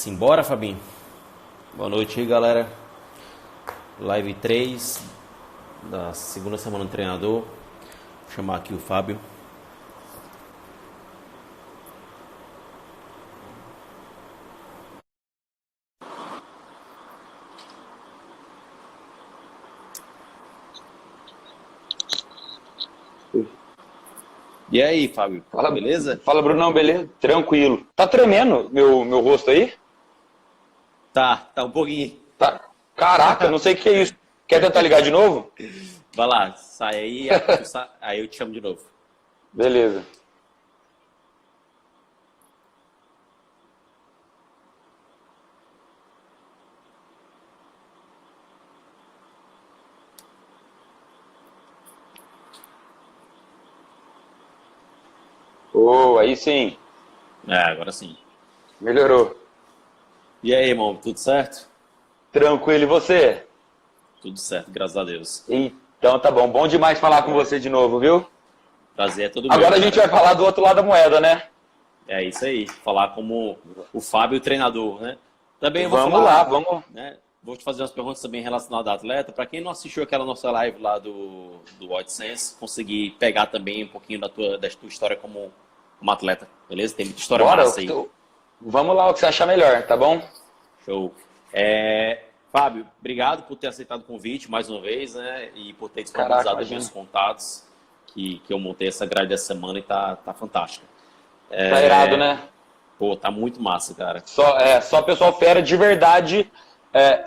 Simbora, Fabinho. Boa noite aí, galera. Live 3 da segunda semana do treinador. Vou chamar aqui o Fábio. E aí, Fábio? Fala, beleza? Fala, Brunão, beleza? Tranquilo. Tá tremendo meu rosto aí? Tá um pouquinho. Tá. Caraca, não sei o que é isso. Quer tentar ligar de novo? Vai lá, sai aí, aí eu te chamo de novo. Beleza. Oh, aí sim. Agora sim. Melhorou. E aí, irmão, tudo certo? Tranquilo, e você? Tudo certo, graças a Deus. Então tá bom. Bom demais falar com você de novo, viu? Prazer é todo meu, Agora a gente vai cara. falar do outro lado da moeda, né? É isso aí, falar como o Fábio, o treinador, né? Também eu vou Vamos lá, falar, vamos. né? Vou te fazer umas perguntas também relacionadas ao atleta. Para quem não assistiu aquela nossa live lá do AdSense, conseguir pegar também um pouquinho da tua história como atleta, beleza? Tem muita história Bora. massa aí. Vamos lá, o que você achar melhor, tá bom? Show. Fábio, obrigado por ter aceitado o convite mais uma vez, né? E por ter Caraca, disponibilizado imagina. meus contatos, que eu montei essa grade dessa semana e tá fantástica. Tá irado, né? Pô, tá muito massa, cara. Só pessoal fera de verdade.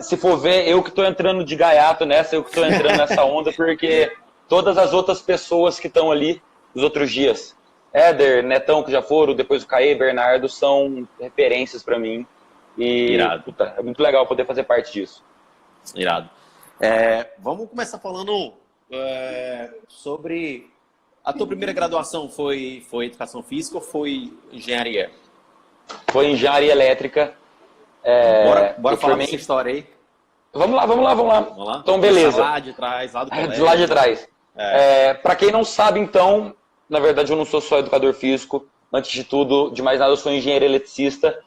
Se for ver, eu que tô entrando de gaiato nessa, eu que tô entrando nessa onda, porque todas as outras pessoas que estão ali nos outros dias, Éder, Netão que já foram, depois o Caê, Bernardo, são referências pra mim. E Irado. puta, é muito legal poder fazer parte disso. Irado. Vamos começar falando sobre a tua primeira graduação. Foi educação física ou foi engenharia? Foi engenharia elétrica. Bora falar dessa história aí. Vamos lá. Vamos lá? Então, beleza. Lá de trás, lá do colégio. De lá de trás. Para quem não sabe, então, na verdade eu não sou só educador físico. Antes de tudo, de mais nada, eu sou engenheiro eletricista.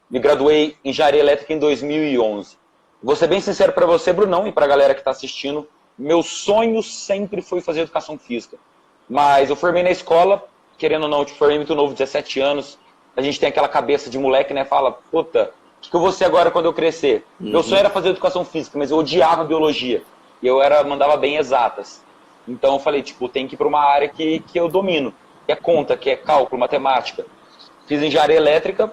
Me graduei em engenharia elétrica em 2011. Vou ser bem sincero para você, Brunão, e para a galera que está assistindo, meu sonho sempre foi fazer educação física. Mas eu formei na escola, querendo ou não, eu formei muito novo, 17 anos. A gente tem aquela cabeça de moleque, né? Fala, puta, o que eu vou ser agora quando eu crescer? Meu sonho era fazer educação física, mas eu odiava biologia. E eu mandava bem exatas. Então eu falei, tipo, tem que ir para uma área que eu domino, que é conta, que é cálculo, matemática. Fiz engenharia elétrica.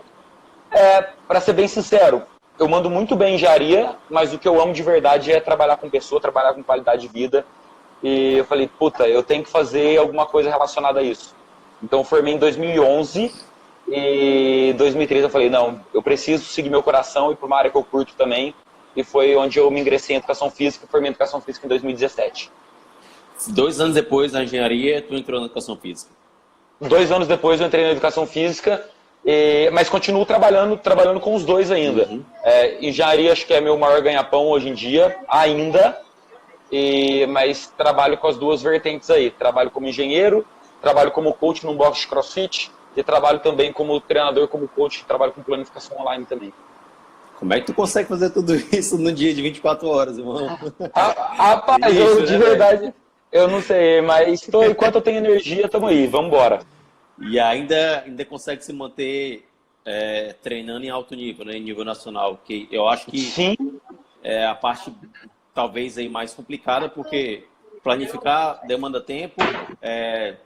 Para ser bem sincero, eu mando muito bem em engenharia, mas o que eu amo de verdade é trabalhar com pessoa, trabalhar com qualidade de vida. E eu falei, puta, eu tenho que fazer alguma coisa relacionada a isso. Então eu formei em 2011 e em 2013 eu falei, não, eu preciso seguir meu coração e ir para uma área que eu curto também. E foi onde eu me ingressei em educação física e formei em educação física em 2017. 2 anos depois da engenharia, tu entrou na educação física. 2 anos depois eu entrei na educação física, mas continuo trabalhando com os dois ainda. Engenharia acho que é meu maior ganha-pão hoje em dia, ainda, mas trabalho com as duas vertentes aí. Trabalho como engenheiro, trabalho como coach num box de CrossFit e trabalho também como treinador, como coach, trabalho com planificação online também. Como é que tu consegue fazer tudo isso num dia de 24 horas, irmão? Rapaz, de verdade, eu não sei, mas enquanto eu tenho energia, estamos aí, vamos embora. E ainda consegue se manter treinando em alto nível, né, em nível nacional, que eu acho que Sim. É a parte talvez aí mais complicada, porque planificar demanda tempo,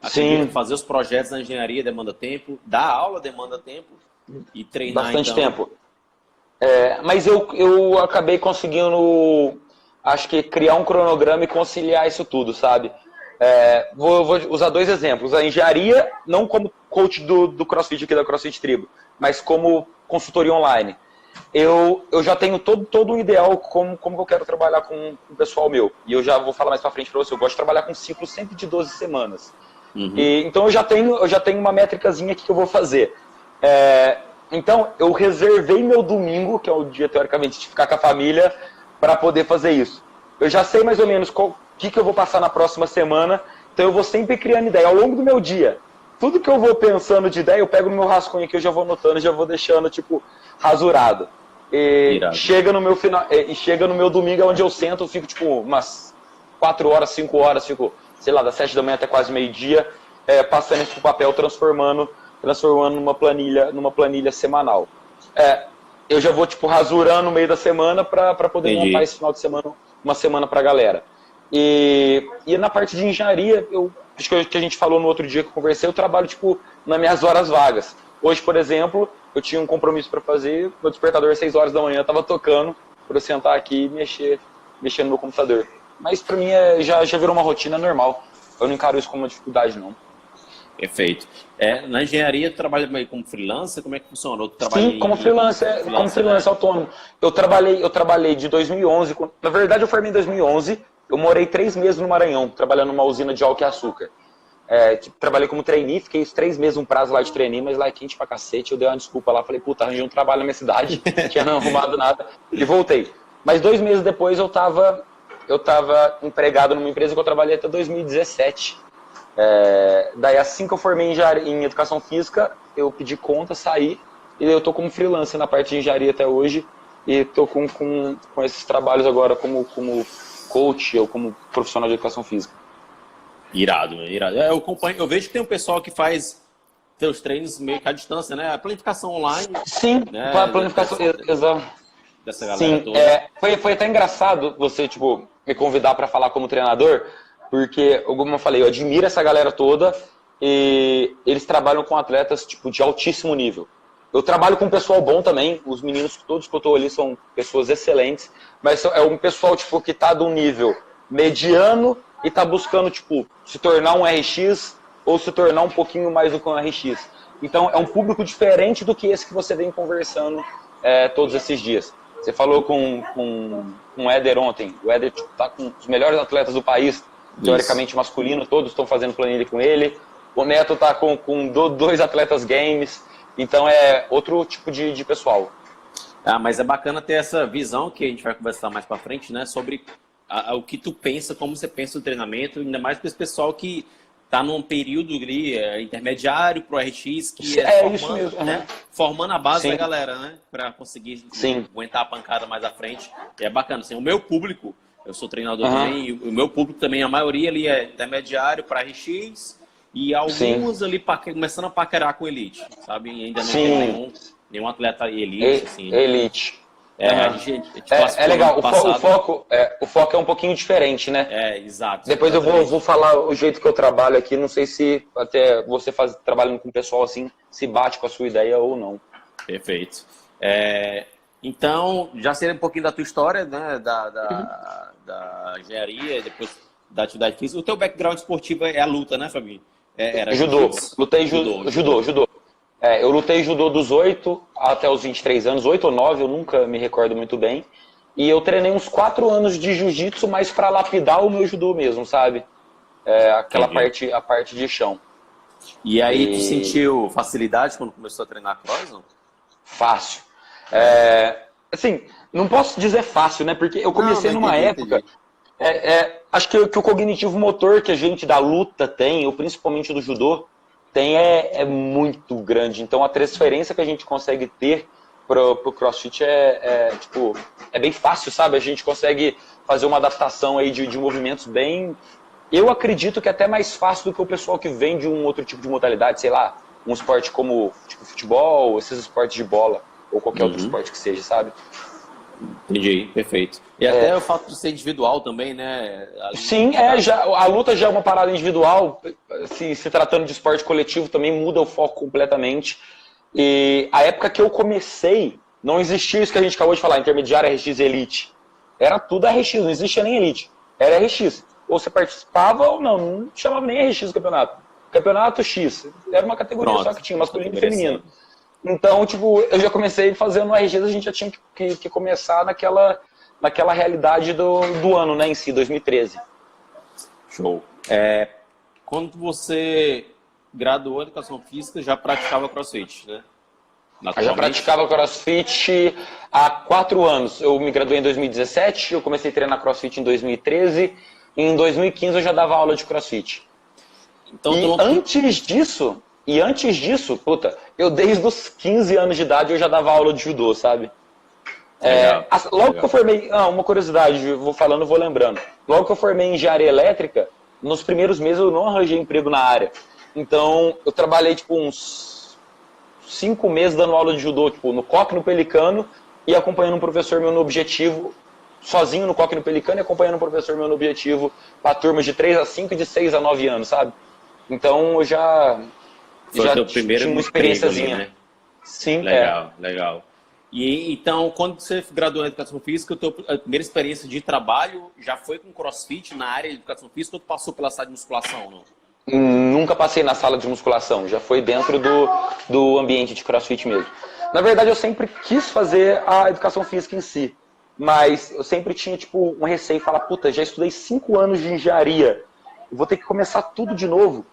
acredito que fazer os projetos na engenharia demanda tempo, dar aula demanda tempo e treinar bastante tempo. Mas eu acabei conseguindo, acho que criar um cronograma e conciliar isso tudo, sabe? Vou usar 2 exemplos. A engenharia, não como coach do CrossFit aqui da CrossFit Tribo, mas como consultoria online. Eu já tenho todo o ideal como eu quero trabalhar com o pessoal meu. E eu já vou falar mais pra frente pra você. Eu gosto de trabalhar com ciclo sempre de 12 semanas. Então eu já tenho uma métricazinha aqui que eu vou fazer. Então eu reservei meu domingo, que é o dia teoricamente de ficar com a família, para poder fazer isso. Eu já sei mais ou menos o que eu vou passar na próxima semana, então eu vou sempre criando ideia ao longo do meu dia. Tudo que eu vou pensando de ideia, eu pego no meu rascunho aqui, eu já vou anotando, já vou deixando, tipo, rasurado. E chega no meu final, e chega no meu domingo, onde eu sento, eu fico tipo umas 4 horas, 5 horas, fico, sei lá, das 7 da manhã até quase meio-dia, passando isso pro papel, transformando numa planilha semanal. Eu já vou tipo rasurando no meio da semana para poder montar esse final de semana, uma semana pra galera. E na parte de engenharia, acho que a gente falou no outro dia que eu conversei, eu trabalho tipo nas minhas horas vagas. Hoje, por exemplo, eu tinha um compromisso para fazer, meu despertador às 6 horas da manhã estava tocando para eu sentar aqui e mexer no meu computador. Mas para mim já virou uma rotina normal. Eu não encaro isso como uma dificuldade, não. Perfeito. Na engenharia, tu trabalha como freelancer? Como é que funciona? Sim, como freelancer, autônomo. Eu trabalhei de 2011, na verdade eu formei em 2011, eu morei 3 meses no Maranhão, trabalhando numa usina de álcool e açúcar. Trabalhei como trainee, fiquei 3 meses um prazo lá de trainee, mas lá é quente pra cacete, eu dei uma desculpa lá, falei, puta, arranjei um trabalho na minha cidade, não tinha não arrumado nada, e voltei. Mas 2 meses depois eu tava empregado numa empresa que eu trabalhei até 2017. Daí assim que eu formei em educação física, eu pedi conta, saí, e eu tô como freelancer na parte de engenharia até hoje, e tô com esses trabalhos agora como coach ou como profissional de educação física. Irado, irado. Eu vejo que tem um pessoal que faz seus treinos meio que à distância, né? A planificação online. Sim, né? a planificação, exato. Dessa galera Sim, toda. Foi até engraçado você, tipo, me convidar para falar como treinador, porque, como eu falei, eu admiro essa galera toda e eles trabalham com atletas, tipo, de altíssimo nível. Eu trabalho com um pessoal bom também, os meninos todos que eu tô ali são pessoas excelentes, mas é um pessoal, tipo, que tá de um nível mediano e tá buscando, tipo, se tornar um RX ou se tornar um pouquinho mais do que um RX. Então, é um público diferente do que esse que você vem conversando todos esses dias. Você falou com o Éder ontem. O Éder tá com os melhores atletas do país, teoricamente masculino, todos estão fazendo planilha com ele. O Neto tá com 2 atletas games. Então, é outro tipo de pessoal. Mas é bacana ter essa visão que a gente vai conversar mais pra frente, né? Sobre o que tu pensa, como você pensa no treinamento, ainda mais para esse pessoal que está num período ali, intermediário pro RX, que formando, isso mesmo. Né? Formando a base Sim. da galera, né? Para conseguir aguentar a pancada mais à frente. E é bacana, assim, o meu público, eu sou treinador também, e o meu público também, a maioria ali é intermediário para RX e alguns ali começando a paquerar com elite, sabe? E ainda não tem nenhum atleta elite, assim. Elite. A gente é legal, o foco é um pouquinho diferente, né? Exato. Depois eu vou falar o jeito que eu trabalho aqui, não sei se até você trabalhando com o pessoal assim, se bate com a sua ideia ou não. Perfeito. Então, já sei um pouquinho da tua história, né? Da engenharia, depois da atividade física. O teu background esportivo é a luta, né, Fabinho? Era judô. Lutei judô. Eu lutei judô dos 8 até os 23 anos, 8 ou 9, eu nunca me recordo muito bem. E eu treinei uns 4 anos de jiu-jitsu, mas para lapidar o meu judô mesmo, sabe? A parte de chão. E aí tu sentiu facilidade quando começou a treinar cross, não? Fácil. Assim, não posso dizer fácil, né? Porque eu comecei numa época... acho que o cognitivo motor que a gente da luta tem, ou principalmente do judô, é muito grande. Então a transferência que a gente consegue ter pro CrossFit é bem fácil, sabe? A gente consegue fazer uma adaptação aí de movimentos bem... Eu acredito que é até mais fácil do que o pessoal que vem de um outro tipo de modalidade, sei lá, um esporte como tipo futebol, esses esportes de bola, ou qualquer outro esporte que seja, sabe? Entendi, perfeito. E até o fato de ser individual também, né? Sim, a luta já é uma parada individual, se tratando de esporte coletivo também muda o foco completamente. E a época que eu comecei, não existia isso que a gente acabou de falar, intermediário, RX e Elite. Era tudo RX, não existia nem Elite, era RX. Ou você participava ou não chamava nem RX o campeonato. Campeonato X, era uma categoria só que tinha, masculino e feminino. Então, tipo, eu já comecei fazendo RGs, a gente já tinha que começar naquela realidade do ano, né, em si, 2013. Show. Quando você graduou em Educação Física, já praticava CrossFit, né? Eu já praticava CrossFit há 4 anos. Eu me graduei em 2017, eu comecei a treinar CrossFit em 2013, e em 2015 eu já dava aula de CrossFit. Então, antes disso, puta, eu desde os 15 anos de idade eu já dava aula de judô, sabe? Logo que eu formei, uma curiosidade, eu vou falando, vou lembrando. Logo que eu formei em engenharia elétrica, nos primeiros meses eu não arranjei emprego na área. Então, eu trabalhei, tipo, uns 5 meses dando aula de judô, tipo, no Coque, no Pelicano, e acompanhando um professor meu no objetivo, sozinho no Coque, no Pelicano, e acompanhando um professor meu no objetivo para turmas de 3 a 5 e de 6 a 9 anos, sabe? Então, eu já tinha uma experiênciazinha. Ali, né? Sim, Legal. E então, quando você graduou em Educação Física, a primeira experiência de trabalho já foi com CrossFit na área de Educação Física ou tu passou pela sala de musculação, não? Nunca passei na sala de musculação, já foi dentro do ambiente de CrossFit mesmo. Na verdade, eu sempre quis fazer a Educação Física em si, mas eu sempre tinha tipo um receio, falar, puta, já estudei 5 anos de engenharia, vou ter que começar tudo de novo.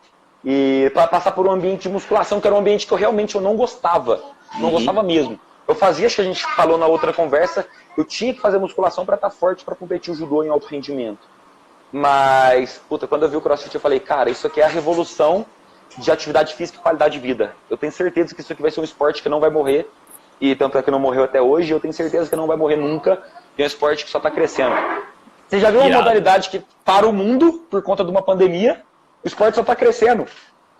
E para passar por um ambiente de musculação, que era um ambiente que eu não gostava, não gostava mesmo. Eu fazia, acho que a gente falou na outra conversa, eu tinha que fazer musculação para estar forte para competir o judô em alto rendimento. Mas, puta, quando eu vi o CrossFit eu falei, cara, isso aqui é a revolução de atividade física e qualidade de vida. Eu tenho certeza que isso aqui vai ser um esporte que não vai morrer, e tanto é que não morreu até hoje, eu tenho certeza que não vai morrer nunca, e é um esporte que só está crescendo. Você já viu uma modalidade que para o mundo, por conta de uma pandemia, o esporte só está crescendo.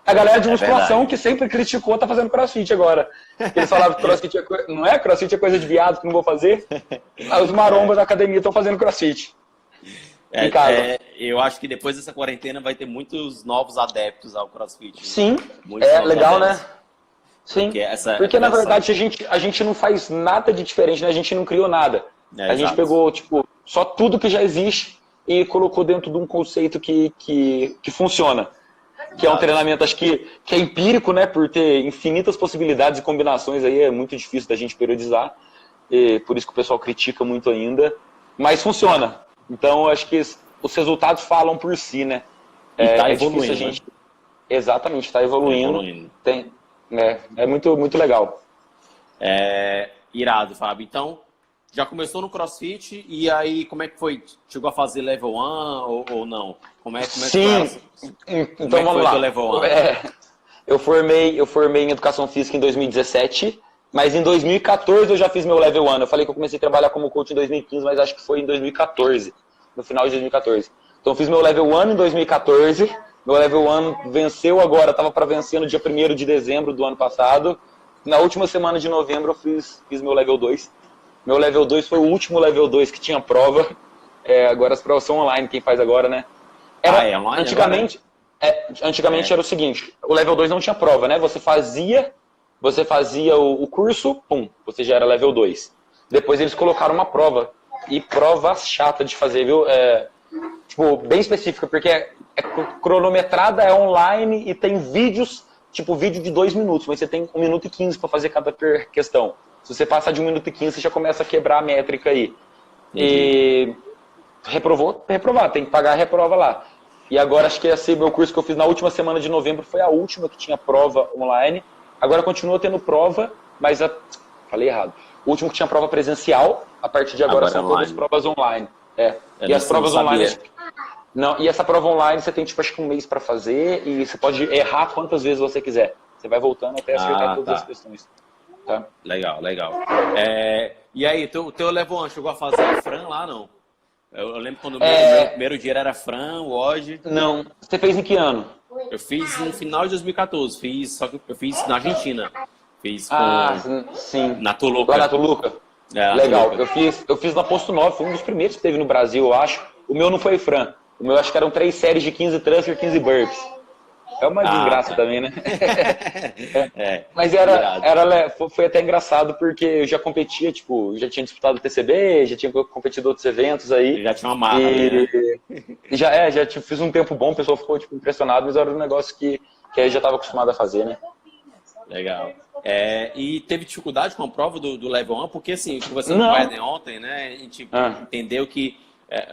A galera de musculação que sempre criticou tá fazendo CrossFit agora. Eles falavam que CrossFit não é? CrossFit é coisa de viado que não vou fazer. Os marombas da academia estão fazendo CrossFit. Eu acho que depois dessa quarentena vai ter muitos novos adeptos ao CrossFit. Sim, legal, adeptos. Né? Sim, porque na verdade a gente não faz nada de diferente, né? A gente não criou nada. A gente pegou tipo, só tudo que já existe e colocou dentro de um conceito que funciona. Que é um treinamento, acho que é empírico, né? Por ter infinitas possibilidades e combinações aí, é muito difícil da gente periodizar. E por isso que o pessoal critica muito ainda. Mas funciona. Então, acho que os resultados falam por si, né? Tá evoluindo, difícil a gente... Né? Exatamente, está evoluindo. É muito, muito legal. Irado, Fábio. Então, já começou no CrossFit e aí como é que foi? Chegou a fazer level 1 ou não? Como é Sim, então vamos lá. Level 1? Eu formei em Educação Física em 2017, mas em 2014 eu já fiz meu level 1. Eu falei que eu comecei a trabalhar como coach em 2015, mas acho que foi em 2014, no final de 2014. Então eu fiz meu level 1 em 2014, meu level 1 venceu agora, estava para vencer no dia 1º de dezembro do ano passado. Na última semana de novembro eu fiz meu level 2. Meu level 2 foi o último level 2 que tinha prova. Agora as provas são online, quem faz agora, né? Online antigamente era o seguinte, o level 2 não tinha prova, né? Você fazia o curso, você já era level 2. Depois eles colocaram uma prova, e prova chata de fazer, viu? Tipo, bem específica, porque é cronometrada, é online e tem vídeos, tipo vídeo de 2 minutos, mas você tem 1 minuto e 15 para fazer cada questão. Se você passar de 1 minuto e 15, você já começa a quebrar a métrica aí. E reprovar, tem que pagar a reprova lá. E agora acho que esse meu curso que eu fiz na última semana de novembro foi a última que tinha prova online. Agora continua tendo prova, mas falei errado. O último que tinha prova presencial, a partir de agora são todas provas online. E as provas online... Não, e essa prova online você tem tipo acho que 1 mês para fazer e você pode errar quantas vezes você quiser. Você vai voltando até acertar todas as questões. Tá? Legal. E aí, o teu level 1 chegou a fazer a Fran lá, não? Eu lembro quando o meu primeiro dia era Fran, o Odd. Não. Você fez em que ano? Eu fiz no final de 2014. Só que eu fiz na Argentina. Fiz com... sim. Na Toluca. Lá na Toluca? Legal. Eu fiz na Posto 9, foi um dos primeiros que teve no Brasil, eu acho. O meu não foi Fran. O meu acho que eram 3 séries de 15 transfer, 15 burpees. É uma desgraça também, né? Mas foi até engraçado porque eu já competia, tipo, já tinha disputado o TCB, já tinha competido outros eventos aí. Já tinha uma marca, né? Já fiz um tempo bom, o pessoal ficou tipo, impressionado, mas era um negócio que eu já estava acostumado a fazer, né? Legal. E teve dificuldade com a prova do Level 1? Porque assim, conversando com o Eden ontem, né? A gente entendeu que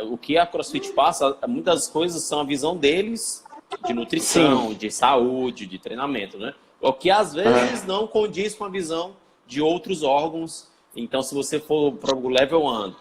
o que a CrossFit passa, muitas coisas são a visão deles de nutrição, de saúde, de treinamento, né? O que às vezes não condiz com a visão de outros órgãos. Então, se você for para o Level 1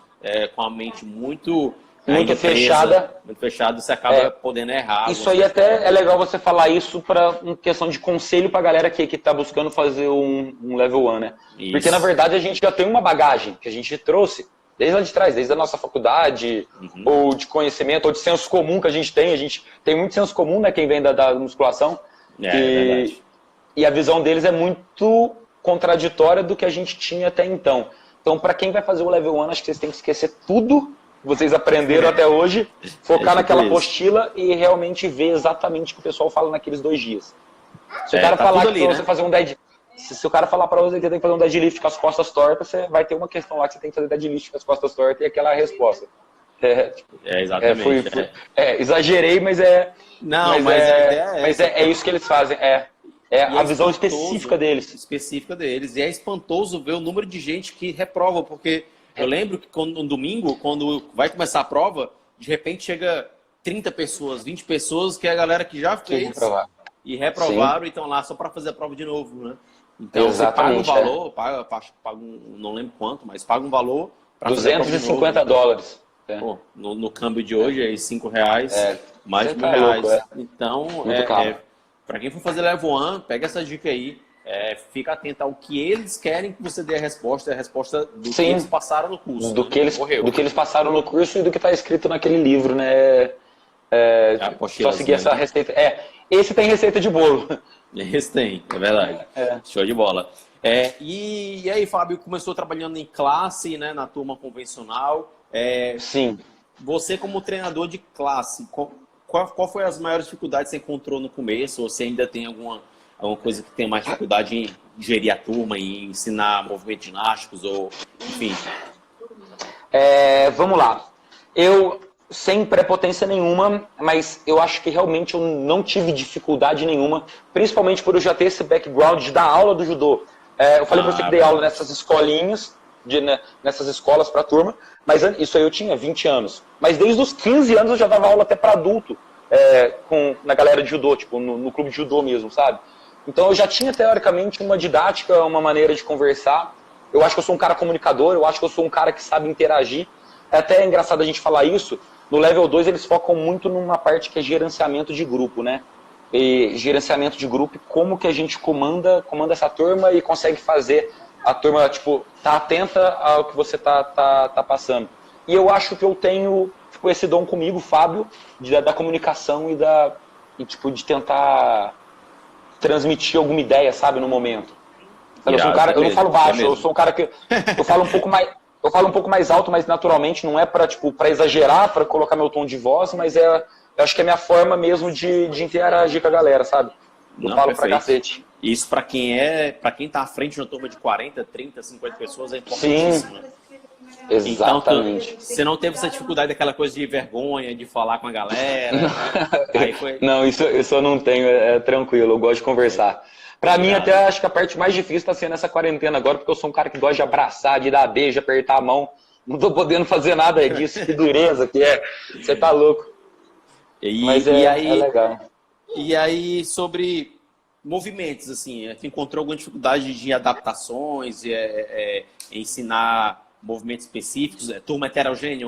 com a mente muito muito fechada. Muito fechado, você acaba podendo errar. Isso aí até é legal você falar isso para uma questão de conselho para a galera que está buscando fazer um level 1, né? Isso. Porque na verdade a gente já tem uma bagagem que a gente trouxe desde lá de trás, desde a nossa faculdade, ou de conhecimento, ou de senso comum que a gente tem muito senso comum, né? Quem vem da musculação. E a visão deles é muito contraditória do que a gente tinha até então. Então, para quem vai fazer o level 1, acho que vocês têm que esquecer tudo que vocês aprenderam até hoje, focar naquela apostila e realmente ver exatamente o que o pessoal fala naqueles 2 dias. Se o cara falar que você fazer um dead... Se o cara falar para você que tem que fazer um deadlift com as costas tortas, você vai ter uma questão lá que você tem que fazer deadlift com as costas tortas e aquela resposta. Exatamente. Exagerei, mas é... Não, mas é isso que eles fazem. A visão específica deles. Específica deles. E é espantoso ver o número de gente que reprova, porque eu lembro que no domingo, quando vai começar a prova, de repente chega 30 pessoas, 20 pessoas, que é a galera que já fez e reprovaram e estão lá só para fazer a prova de novo, né? Então exatamente, você paga um valor, paga não lembro quanto, mas paga um valor para $250. Pô, no câmbio de hoje é R$5, mais de R$1.000. Louco, Então, para quem for fazer level 1, pega essa dica aí. Fica atento ao que eles querem que você dê a resposta do que eles passaram no curso. Do que eles passaram no curso e do que está escrito naquele livro, né? Só seguir essa receita. Esse tem receita de bolo. Esse tem, é verdade. Show de bola. E aí, Fábio, começou trabalhando em classe, né, na turma convencional. Sim. Você, como treinador de classe, qual foi as maiores dificuldades que você encontrou no começo? Ou você ainda tem alguma coisa que tem mais dificuldade em gerir a turma e ensinar movimentos ginásticos, ou enfim? Vamos lá. Eu, sem prepotência nenhuma, mas eu acho que realmente eu não tive dificuldade nenhuma, principalmente por eu já ter esse background de dar aula do judô. Eu falei para você que dei aula nessas escolinhas, nessas escolas para turma, mas isso aí eu tinha 20 anos. Mas desde os 15 anos eu já dava aula até para adulto, na galera de judô, tipo, no clube de judô mesmo, sabe? Então eu já tinha, teoricamente, uma didática, uma maneira de conversar. Eu acho que eu sou um cara comunicador, eu acho que eu sou um cara que sabe interagir. É até engraçado a gente falar isso. No level 2 eles focam muito numa parte que é gerenciamento de grupo, né? E gerenciamento de grupo, como que a gente comanda essa turma e consegue fazer a turma, tipo, tá atenta ao que você tá passando. E eu acho que eu tenho, tipo, esse dom comigo, Fábio, da comunicação e de tentar transmitir alguma ideia, sabe, no momento. Eu sou um cara, eu não falo baixo, eu sou um cara que eu falo um pouco mais alto, mas naturalmente não é para exagerar, para colocar meu tom de voz, mas eu acho que é a minha forma mesmo de interagir com a galera, sabe? Eu falo perfeito. Pra cacete. Isso para quem tá à frente de uma turma de 40, 30, 50 pessoas é importantíssimo. Sim. Exatamente. Então, você não teve essa dificuldade daquela coisa de vergonha, de falar com a galera? Né? Aí foi... Não, isso eu não tenho, tranquilo, eu gosto de conversar. Pra mim, até acho que a parte mais difícil tá sendo essa quarentena agora, porque eu sou um cara que gosta de abraçar, de dar beijo, apertar a mão. Não tô podendo fazer nada disso, que dureza que é. Você tá louco. Mas aí, é legal. E aí, sobre movimentos, assim, você encontrou alguma dificuldade de adaptações, ensinar movimentos específicos, turma heterogênea,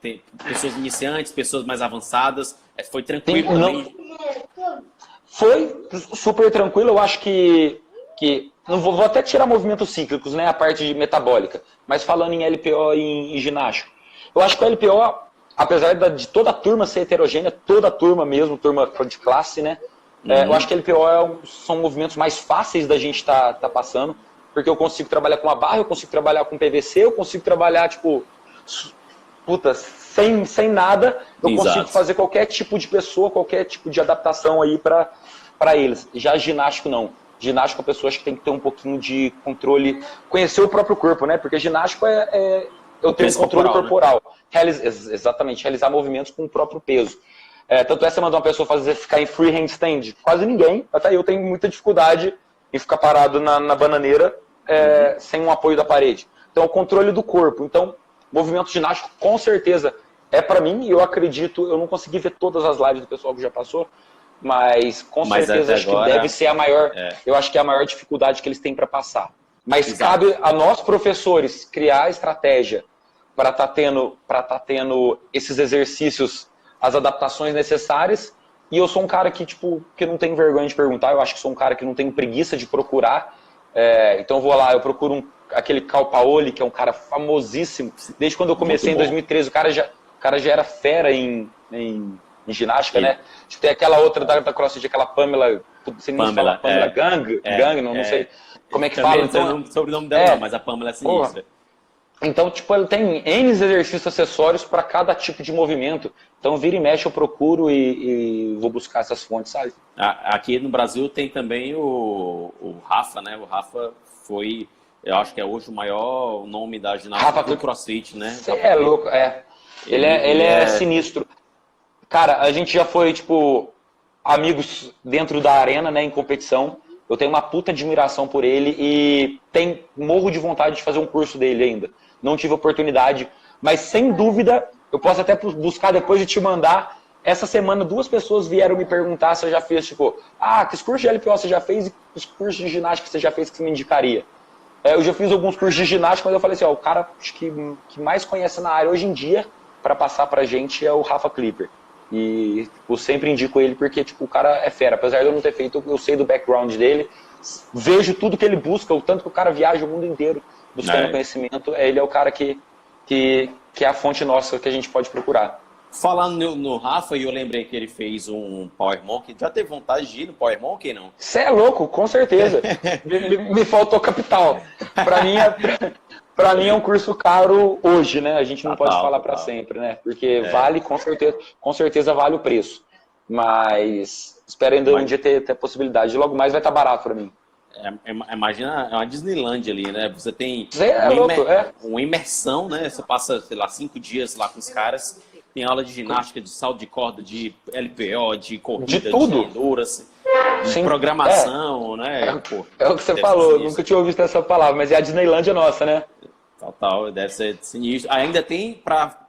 tem pessoas iniciantes, pessoas mais avançadas, foi tranquilo também? Foi super tranquilo, eu acho que não vou até tirar movimentos cíclicos, né, a parte de metabólica, mas falando em LPO e em ginástica. Eu acho que o LPO, apesar de toda a turma ser heterogênea, toda a turma mesmo, turma de classe, né, eu acho que LPO são movimentos mais fáceis da gente tá passando, porque eu consigo trabalhar com a barra, eu consigo trabalhar com PVC, eu consigo trabalhar, tipo, sem nada, eu consigo fazer qualquer tipo de pessoa, qualquer tipo de adaptação aí para eles. Já ginástico não. Ginástico, a pessoa acho que tem que ter um pouquinho de controle, conhecer o próprio corpo, né? Porque ginástico eu tenho controle corporal. Né? Exatamente, realizar movimentos com o próprio peso. Tanto você mandar uma pessoa ficar em free handstand, quase ninguém, até eu tenho muita dificuldade em ficar parado na bananeira sem um apoio da parede. Então, o controle do corpo. Então, movimento ginástico, com certeza, é para mim, e eu acredito, eu não consegui ver todas as lives do pessoal que já passou, mas com certeza acho que deve ser a maior, eu acho que é a maior dificuldade que eles têm para passar. Mas cabe a nós, professores, criar a estratégia tendo esses exercícios, as adaptações necessárias. E eu sou um cara que, tipo, que não tem vergonha de perguntar, eu acho que sou um cara que não tem preguiça de procurar. Então eu vou lá, eu procuro aquele Cal Paoli, que é um cara famosíssimo. Desde quando eu comecei em 2013, o cara já era fera em ginástica, né? Tipo, tem aquela outra da CrossFit, aquela Pamela, você nem fala Pamela Gang, não sei como é que fala. Então, não sei o sobrenome dela, não, mas a Pamela é sinistra. Então, tipo, ele tem N exercícios acessórios para cada tipo de movimento. Então, vira e mexe, eu procuro e vou buscar essas fontes, sabe? Aqui no Brasil tem também o Rafa, né? O Rafa foi, eu acho que é hoje o maior nome da ginástica do CrossFit, né? Você é louco, Ele é sinistro. Cara, a gente já foi, tipo, amigos dentro da arena, né, em competição. Eu tenho uma puta admiração por ele e morro de vontade de fazer um curso dele ainda. Não tive oportunidade, mas sem dúvida, eu posso até buscar depois de te mandar. Essa semana 2 pessoas vieram me perguntar se eu já fiz, tipo, que cursos de LPO você já fez e que cursos de ginástica você já fez que você me indicaria? Eu já fiz alguns cursos de ginástica, mas eu falei assim, o cara que mais conhece na área hoje em dia, para passar pra gente, é o Rafa Clipper. E eu sempre indico ele porque, tipo, o cara é fera. Apesar de eu não ter feito, eu sei do background dele, vejo tudo que ele busca, o tanto que o cara viaja o mundo inteiro buscando conhecimento. Ele é o cara que é a fonte nossa que a gente pode procurar. Falando no Rafa, eu lembrei que ele fez um Power Monkey. Já teve vontade de ir no Power Monkey, não? Você é louco, com certeza. me faltou capital. Pra mim é um curso caro hoje, né? A gente não pode falar para sempre, né? Porque vale, com certeza vale o preço. Mas espero ainda um dia ter a possibilidade. Logo mais vai estar barato para mim. Imagina, é uma Disneyland ali, né? Você tem uma imersão, né? Você passa, sei lá, 5 dias lá com os caras. Tem aula de ginástica, de salto de corda, de LPO, de corrida, de tudo. De endurance, de programação, né? É o que você falou, nunca tinha ouvido essa palavra, mas é a Disneylandia nossa, né? Total, deve ser sinistro. Ainda tem, para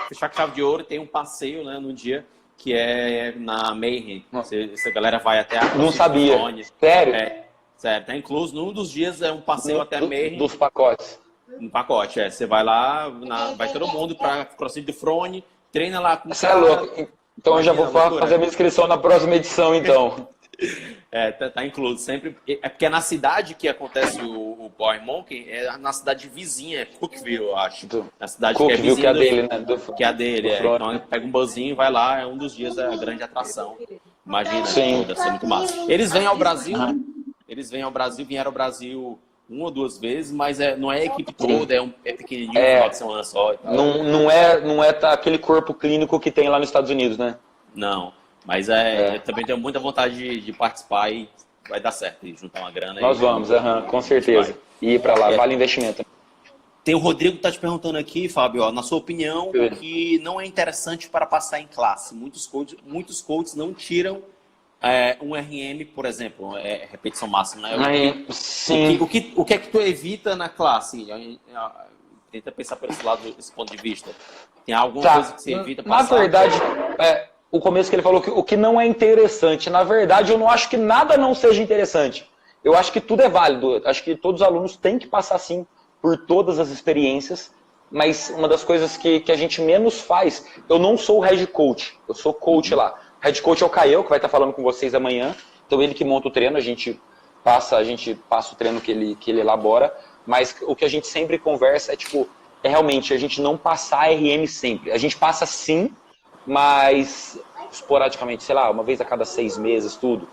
fechar com chave de ouro, tem um passeio, né, no dia, que é na Mayhem. Essa galera vai até a Não sabia. Sério? Sério, tá incluso. Num dos dias é um passeio até a Mayhem. Dos pacotes. Um pacote, Você vai lá, vai todo mundo para CrossFit do Frone, treina lá com o cara. Você é louco. Então eu já vou fazer a minha inscrição na próxima edição, então. Tá incluso. Sempre, porque é na cidade que acontece o Power Monkey, é na cidade vizinha, é Cookville, eu acho. Na cidade Cookville, que é vizinha que é dele, né? Que é a dele, Então pega um buszinho, vai lá, é um dos dias a grande atração. Imagina, deve ser muito massa. Eles vêm ao Brasil, vieram ao Brasil 1 ou 2 vezes, mas não é a equipe toda, é pequenininho, no final de semana só. Não é aquele corpo clínico que tem lá nos Estados Unidos, né? Não, mas eu também tenho muita vontade de participar e vai dar certo, e juntar uma grana. Nós vamos, com certeza. E ir pra lá, vale investimento. Tem o Rodrigo que tá te perguntando aqui, Fábio, na sua opinião, o que não é interessante para passar em classe. Muitos coaches não tiram um RM, por exemplo, repetição máxima, né? Sim. O que é que tu evita na classe? Tenta pensar por esse ponto de vista. Tem alguma coisa que você evita passar? Na verdade, o começo que ele falou que o que não é interessante, na verdade, eu não acho que nada não seja interessante. Eu acho que tudo é válido. Acho que todos os alunos têm que passar, sim, por todas as experiências, mas uma das coisas que a gente menos faz, eu não sou o head coach, eu sou coach lá. Head coach é o Caio, que vai estar falando com vocês amanhã. Então ele que monta o treino, a gente passa o treino que ele elabora. Mas o que a gente sempre conversa é realmente a gente não passar RM sempre. A gente passa sim, mas esporadicamente, sei lá, uma vez a cada 6 meses, tudo.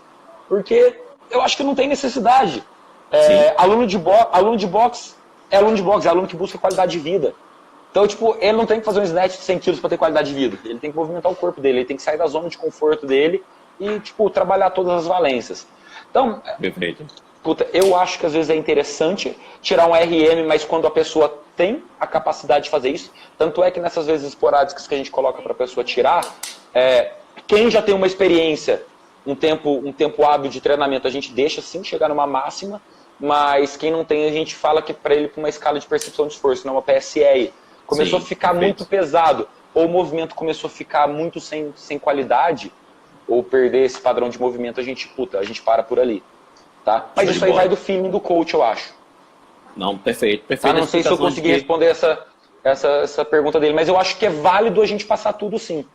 Porque eu acho que não tem necessidade. Aluno de boxe é aluno que busca qualidade de vida. Então, ele não tem que fazer um snatch de 100 quilos para ter qualidade de vida. Ele tem que movimentar o corpo dele, ele tem que sair da zona de conforto dele e, trabalhar todas as valências. Então, perfeito. Eu acho que às vezes é interessante tirar um RM, mas quando a pessoa tem a capacidade de fazer isso, tanto é que nessas vezes esporádicas que a gente coloca para a pessoa tirar, quem já tem uma experiência, um tempo hábil de treinamento, a gente deixa sim chegar numa máxima, mas quem não tem, a gente fala que para ele para uma escala de percepção de esforço, não uma PSR, começou a ficar muito pesado, ou o movimento começou a ficar muito sem qualidade, ou perder esse padrão de movimento, a gente para por ali. Tá? Mas isso aí vai do feeling do coach, eu acho. Não, perfeito. Não sei se eu consegui responder essa pergunta dele, mas eu acho que é válido a gente passar tudo sim.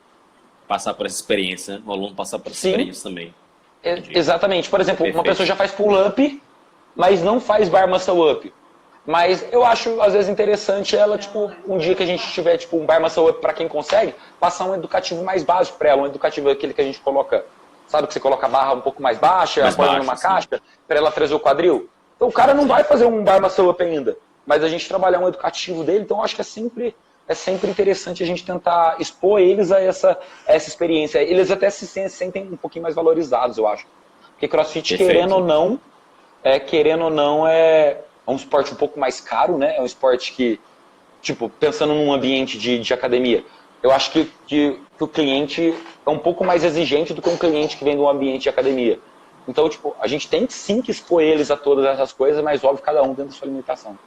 Passar por essa experiência, né? O aluno passar por essa Sim. experiência também. Exatamente. Por exemplo, Perfeito. uma pessoa já faz pull-up, mas não faz bar muscle up. Mas eu acho, às vezes, interessante ela, tipo, um dia que a gente tiver, tipo, um bar muscle up para quem consegue, passar um educativo mais básico para ela, um educativo aquele que a gente coloca, sabe, que você coloca a barra um pouco mais baixa, apoia numa caixa, para ela trazer o quadril. Então o cara não vai fazer um bar muscle up ainda, mas a gente trabalhar um educativo dele, então eu acho que é sempre interessante a gente tentar expor eles a essa experiência. Eles até se sentem um pouquinho mais valorizados, eu acho. Porque CrossFit, querendo ou não, é um esporte um pouco mais caro, né? É um esporte que, tipo, pensando num ambiente de academia, eu acho que o cliente é um pouco mais exigente do que um cliente que vem de um ambiente de academia. Então, tipo, a gente tem sim que expor eles a todas essas coisas, mas óbvio, cada um dentro da sua limitação.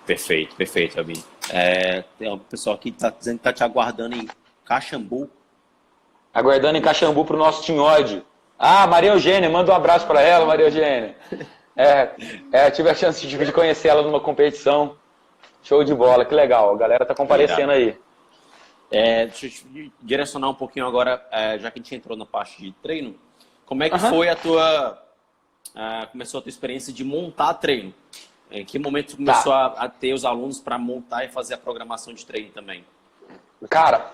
Perfeito, perfeito, Abi. Tem um pessoal aqui que está dizendo que está te aguardando em Caxambu. Aguardando em Caxambu para o nosso Tinhode. Ah, Maria Eugênia, manda um abraço para ela, Maria Eugênia. Tive a chance de conhecer ela numa competição. Show de bola, que legal. A galera tá comparecendo aí. Deixa eu te direcionar um pouquinho agora, já que a gente entrou na parte de treino. Como é que foi começou a tua experiência de montar treino? Em que momento você começou a ter os alunos para montar e fazer a programação de treino também? Cara,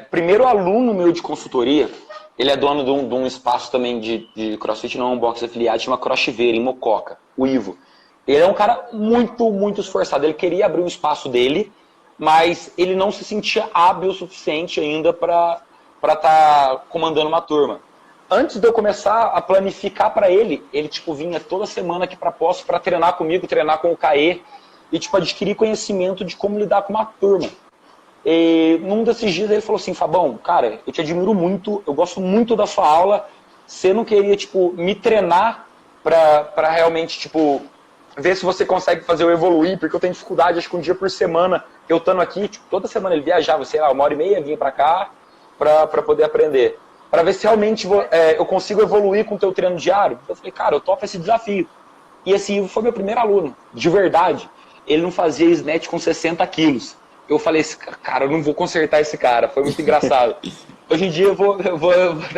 primeiro aluno meu de consultoria, ele é dono de um espaço também de CrossFit, não é um box afiliado, chama Crossfiveira, em Mococa, o Ivo. Ele é um cara muito, muito esforçado. Ele queria abrir um espaço dele, mas ele não se sentia hábil o suficiente ainda para estar comandando uma turma. Antes de eu começar a planificar para ele tipo, vinha toda semana aqui para Poços para treinar comigo, treinar com o Caê e tipo, adquirir conhecimento de como lidar com uma turma. E num desses dias ele falou assim, Fabão, cara, eu te admiro muito, eu gosto muito da sua aula, você não queria tipo, me treinar para realmente tipo, ver se você consegue fazer eu evoluir, porque eu tenho dificuldade, acho que um dia por semana, eu estando aqui, tipo, toda semana ele viajava, sei lá, 1h30, vinha para cá para poder aprender. Para ver se realmente eu consigo evoluir com o teu treino diário. Eu falei, cara, eu topo esse desafio. E esse Ivo foi meu primeiro aluno, de verdade. Ele não fazia snatch com 60 quilos. Eu falei, cara, eu não vou consertar esse cara. Foi muito engraçado. Hoje em dia eu vou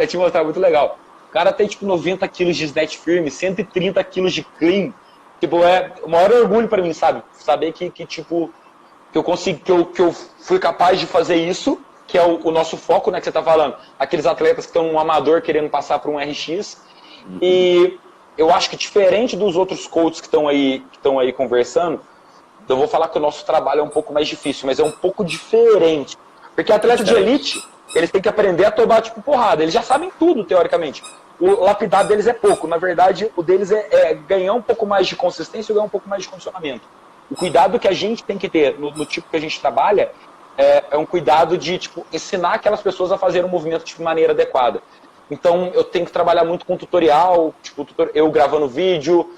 te mostrar, muito legal. O cara tem tipo 90 quilos de snatch firme, 130 quilos de clean. Tipo, é o maior orgulho para mim, sabe? Saber que tipo, que eu consigo, que eu fui capaz de fazer isso, que é o nosso foco, né, que você tá falando. Aqueles atletas que estão um amador querendo passar para um RX. E eu acho que diferente dos outros coaches que estão aí conversando, eu vou falar que o nosso trabalho é um pouco mais difícil, mas é um pouco diferente. Porque atleta de elite, eles têm que aprender a tomar tipo porrada. Eles já sabem tudo, teoricamente. O lapidar deles é pouco. Na verdade, o deles é ganhar um pouco mais de consistência e ganhar um pouco mais de condicionamento. O cuidado que a gente tem que ter no tipo que a gente trabalha é um cuidado de tipo, ensinar aquelas pessoas a fazer um movimento de maneira adequada. Então, eu tenho que trabalhar muito com tutorial, tipo, eu gravando vídeo,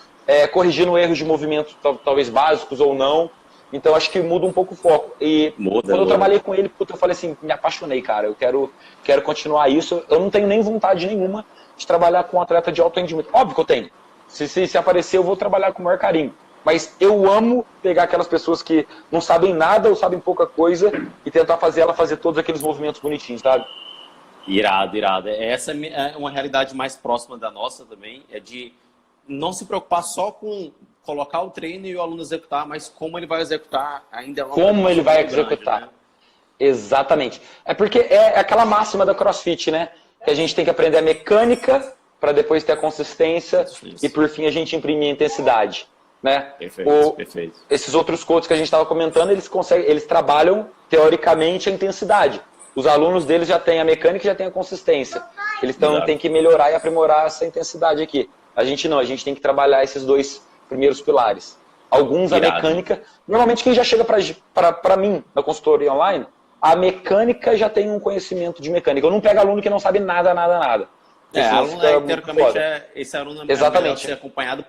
corrigindo erros de movimento, talvez básicos ou não. Então, acho que muda um pouco o foco. E quando eu trabalhei com ele, eu falei assim, me apaixonei, cara. Eu quero continuar isso. Eu não tenho nem vontade nenhuma de trabalhar com um atleta de alto rendimento. Óbvio que eu tenho. Se aparecer, eu vou trabalhar com o maior carinho. Mas eu amo pegar aquelas pessoas que não sabem nada ou sabem pouca coisa e tentar fazer ela fazer todos aqueles movimentos bonitinhos, sabe? Irado, irado. Essa é uma realidade mais próxima da nossa também, é de não se preocupar só com colocar o treino e o aluno executar, mas como ele vai executar ainda. Como ele vai executar. Grande, né? Exatamente. É porque é aquela máxima da CrossFit, né? Que a gente tem que aprender a mecânica para depois ter a consistência e por fim a gente imprimir a intensidade. Né? Perfeito, perfeito. Esses outros coaches que a gente estava comentando, eles trabalham teoricamente a intensidade. Os alunos deles já têm a mecânica e já têm a consistência. Eles têm que melhorar e aprimorar essa intensidade aqui. A gente não, a gente tem que trabalhar esses dois primeiros pilares. Alguns a mecânica. Normalmente quem já chega para mim na consultoria online, a mecânica já tem um conhecimento de mecânica. Eu não pego aluno que não sabe nada. Aluno, teoricamente, esse aluno é exatamente. Ser acompanhado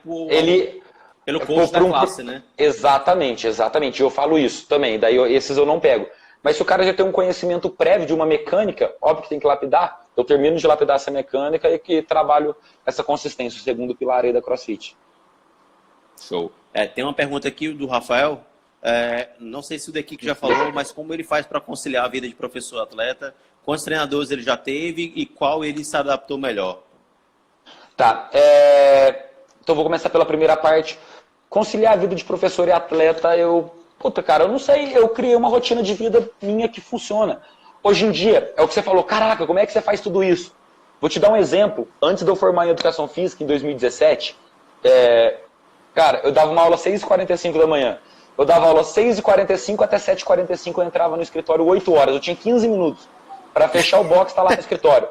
pelo coach da classe, né? Exatamente. Eu falo isso também. Daí esses eu não pego. Mas se o cara já tem um conhecimento prévio de uma mecânica, óbvio que tem que lapidar. Eu termino de lapidar essa mecânica e que trabalho essa consistência, o segundo pilar aí da CrossFit. Show. Tem uma pergunta aqui do Rafael. Não sei se o Dequique já falou, mas como ele faz para conciliar a vida de professor atleta? Quantos treinadores ele já teve e qual ele se adaptou melhor? Tá. Então vou começar pela primeira parte. Conciliar a vida de professor e atleta, puta, cara, eu não sei, eu criei uma rotina de vida minha que funciona. Hoje em dia, é o que você falou, caraca, como é que você faz tudo isso? Vou te dar um exemplo. Antes de eu formar em Educação Física, em 2017, cara, eu dava uma aula às 6h45 da manhã. Eu dava aula às 6h45 até 7h45, eu entrava no escritório 8 horas. Eu tinha 15 minutos para fechar o box e estar lá no escritório.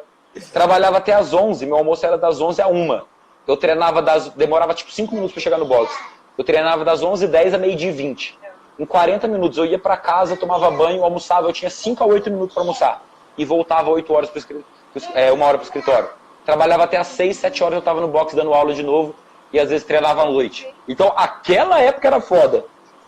Trabalhava até às 11, meu almoço era das 11 à 1. Eu treinava demorava tipo 5 minutos para chegar no box. Eu treinava das 11h10 a meio-dia e 20. Em 40 minutos eu ia para casa, tomava banho, almoçava, eu tinha 5 a 8 minutos para almoçar. E voltava 8 horas para uma hora para o escritório. Trabalhava até às 6, 7 horas eu estava no box dando aula de novo e às vezes treinava à noite. Então aquela época era foda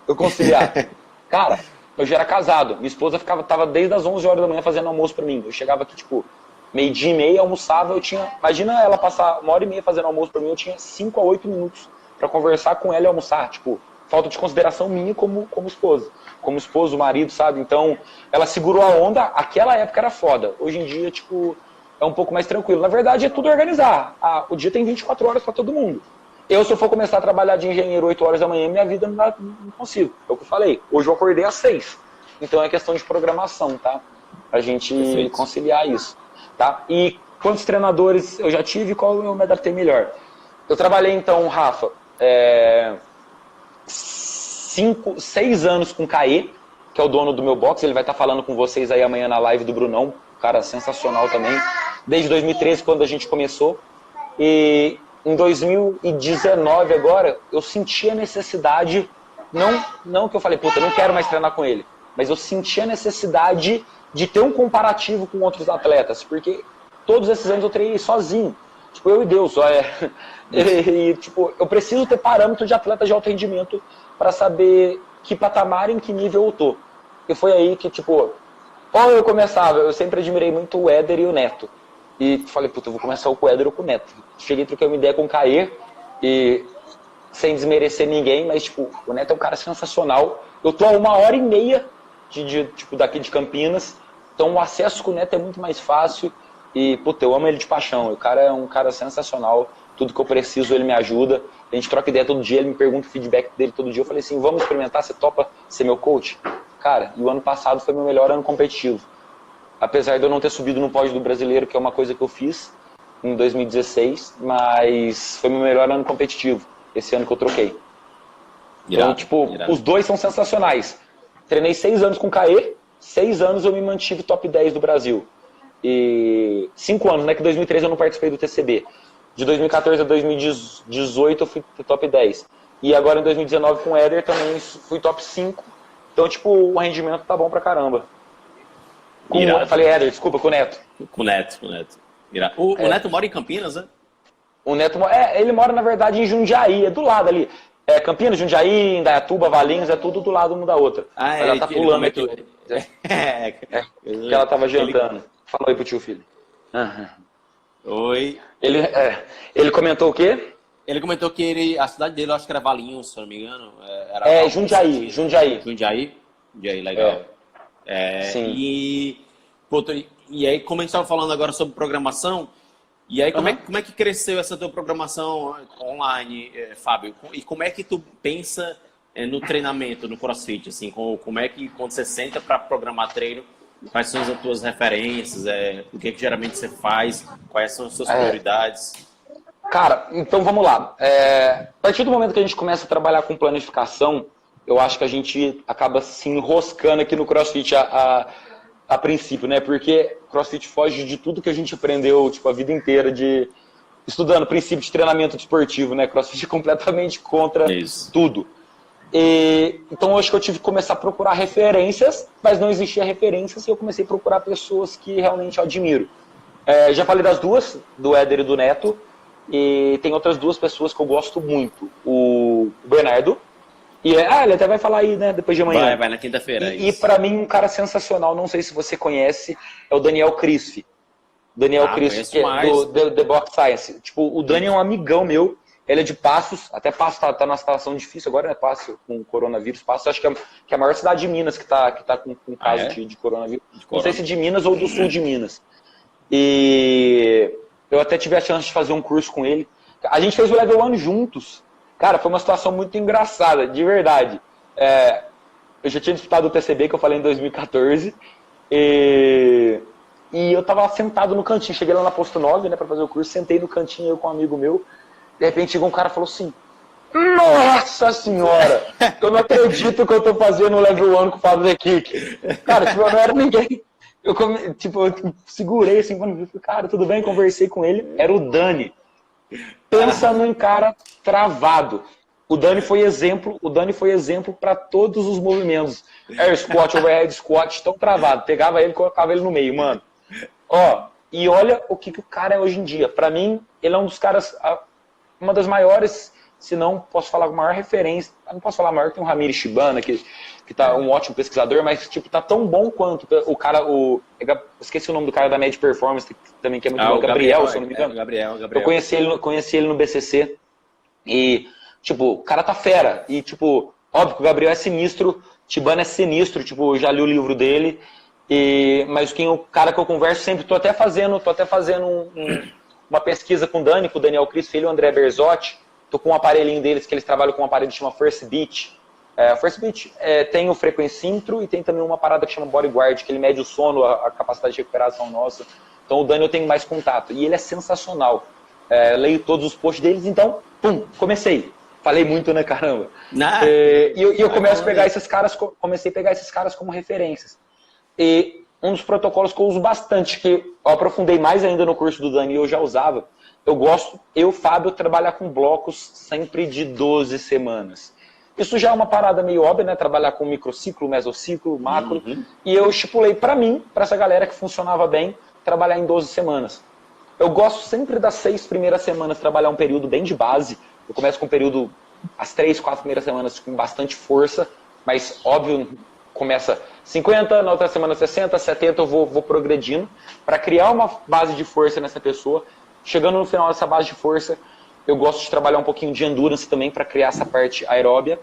eu conciliar. Cara, eu já era casado. Minha esposa tava desde as 11 horas da manhã fazendo almoço para mim. Eu chegava aqui tipo meio-dia e meia, almoçava, imagina ela passar 1h30 fazendo almoço para mim, eu tinha 5 a 8 minutos para conversar com ela e almoçar, tipo, falta de consideração minha como esposa. Como esposo, marido, sabe? Então, ela segurou a onda, aquela época era foda. Hoje em dia, tipo, é um pouco mais tranquilo. Na verdade, é tudo organizar. O dia tem 24 horas para todo mundo. Se eu for começar a trabalhar de engenheiro 8 horas da manhã, minha vida não consigo. É o que eu falei. Hoje eu acordei às 6. Então, é questão de programação, tá? A gente conciliar isso, tá? E quantos treinadores eu já tive e qual eu me adaptei melhor? Eu trabalhei, então, Rafa, 6 anos com o Caê, que é o dono do meu box. Ele vai estar falando com vocês aí amanhã na live do Brunão. Cara sensacional também. Desde 2013, quando a gente começou. E em 2019 agora, eu senti a necessidade, não que eu falei, puta, eu não quero mais treinar com ele, mas eu senti a necessidade de ter um comparativo com outros atletas, porque todos esses anos eu treinei sozinho. Tipo, eu e Deus, E, tipo, eu preciso ter parâmetro de atleta de alto rendimento para saber que patamar, em que nível eu tô. E foi aí que, tipo, quando eu começava, eu sempre admirei muito o Éder e o Neto. E falei, puta, eu vou começar com o Éder ou com o Neto. Cheguei, troquei uma ideia com o Caê, e sem desmerecer ninguém, mas, tipo, o Neto é um cara sensacional. Eu tô a 1h30 tipo, daqui de Campinas, então o acesso com o Neto é muito mais fácil. E, puta, eu amo ele de paixão. O cara é um cara sensacional. Tudo que eu preciso, ele me ajuda. A gente troca ideia todo dia, ele me pergunta o feedback dele todo dia. Eu falei assim, vamos experimentar, você topa ser meu coach? Cara, e o ano passado foi meu melhor ano competitivo. Apesar de eu não ter subido no pódio do brasileiro, que é uma coisa que eu fiz em 2016, mas foi meu melhor ano competitivo, esse ano que eu troquei. Então, os dois são sensacionais. Treinei 6 anos com o Caê, 6 anos eu me mantive top 10 do Brasil. E 5 anos, né, que em 2013 eu não participei do TCB. De 2014 a 2018 eu fui top 10. E agora em 2019 com o Éder também fui top 5. Então, tipo, o rendimento tá bom pra caramba. Eu falei Éder, desculpa, com o Neto. Com o Neto. O Neto mora em Campinas, né? O Neto, ele mora, na verdade, em Jundiaí, é do lado ali. Campinas, Jundiaí, Indaiatuba, Valinhos, é tudo do lado uma da outra. Ela tá pulando aqui. Que ela tava jantando. Fala aí pro tio filho. Oi. Ele comentou o quê? Ele comentou que a cidade dele, eu acho que era Valinhos, se não me engano. Jundiaí. Jundiaí, legal. Sim. E aí, como a gente estava falando agora sobre programação, e aí como é que cresceu essa tua programação online, Fábio? E como é que tu pensa no treinamento, no CrossFit? Assim, como é que quando você senta para programar treino, quais são as tuas referências? O que geralmente você faz? Quais são as suas prioridades? Cara, então vamos lá. A partir do momento que a gente começa a trabalhar com planificação, eu acho que a gente acaba se enroscando aqui no CrossFit a princípio, né? Porque CrossFit foge de tudo que a gente aprendeu, tipo, a vida inteira estudando princípio de treinamento desportivo, né? CrossFit é completamente contra tudo. Então eu acho que eu tive que começar a procurar referências, mas não existia referências e eu comecei a procurar pessoas que realmente eu admiro. Já falei das duas, do Éder e do Neto, e tem outras 2 pessoas que eu gosto muito. O Bernardo, ele até vai falar aí, né, depois de amanhã. Vai na quinta-feira. E pra mim, um cara sensacional, não sei se você conhece, é o Daniel Crisfi. Daniel Crisfi, que é do The Box Science. Tipo, o Dani é um amigão meu, Ele é de Passos, até Passos tá numa situação difícil agora, né? Passos com o coronavírus. Passos acho que é a maior cidade de Minas que tá com caso de coronavírus. Não sei se de Minas ou do sul de Minas. E eu até tive a chance de fazer um curso com ele. A gente fez o Level 1 juntos. Cara, foi uma situação muito engraçada, de verdade. Eu já tinha disputado o TCB, que eu falei em 2014. E eu tava sentado no cantinho. Cheguei lá na Posto 9, né, pra fazer o curso. Sentei no cantinho, eu com um amigo meu. De repente chegou um cara e falou assim: nossa senhora, eu não acredito que eu tô fazendo o Level 1 com o Fábio Kick. Cara, tipo, eu não era ninguém. Eu segurei assim, cara, tudo bem? Conversei com ele. Era o Dani. Pensa num cara travado. O Dani foi exemplo para todos os movimentos. Air squat, overhead squat, tão travado. Pegava ele e colocava ele no meio, mano. Ó, e olha o que o cara é hoje em dia. Para mim, ele é um dos caras, uma das maiores, se não posso falar com maior referência. Não posso falar maior, tem o Ramiro Shibana, que tá um ótimo pesquisador, mas tipo, tá tão bom quanto o cara, esqueci o nome do cara da Med Performance, também que é muito bom, Gabriel, se eu não me engano. Gabriel. Eu conheci ele no BCC e, tipo, o cara tá fera. E, tipo, óbvio que o Gabriel é sinistro, Shibana é sinistro, tipo, eu já li o livro dele, mas o cara que eu converso sempre, tô até fazendo uma pesquisa com o Dani, com o Daniel Cris Filho e o André Berzotti. Tô com um aparelhinho deles, que eles trabalham com um aparelho que chama First Beat. First Beat tem o frequencímetro e tem também uma parada que chama Bodyguard, que ele mede o sono, a capacidade de recuperação nossa. Então o Dani eu tenho mais contato. E ele é sensacional. Leio todos os posts deles, então, comecei. Falei muito, né, caramba? E eu começo a pegar esses caras, comecei a pegar esses caras como referências. E um dos protocolos que eu uso bastante, que eu aprofundei mais ainda no curso do Dani e eu já usava, Fábio, trabalhar com blocos sempre de 12 semanas. Isso já é uma parada meio óbvia, né? Trabalhar com microciclo, mesociclo, macro. E eu estipulei para mim, para essa galera que funcionava bem, trabalhar em 12 semanas. Eu gosto sempre das 6 primeiras semanas trabalhar um período bem de base. Eu começo com um período, as 3, 4 primeiras semanas com bastante força, mas óbvio, começa 50, na outra semana 60, 70, eu vou progredindo para criar uma base de força nessa pessoa. Chegando no final dessa base de força, eu gosto de trabalhar um pouquinho de endurance também para criar essa parte aeróbia.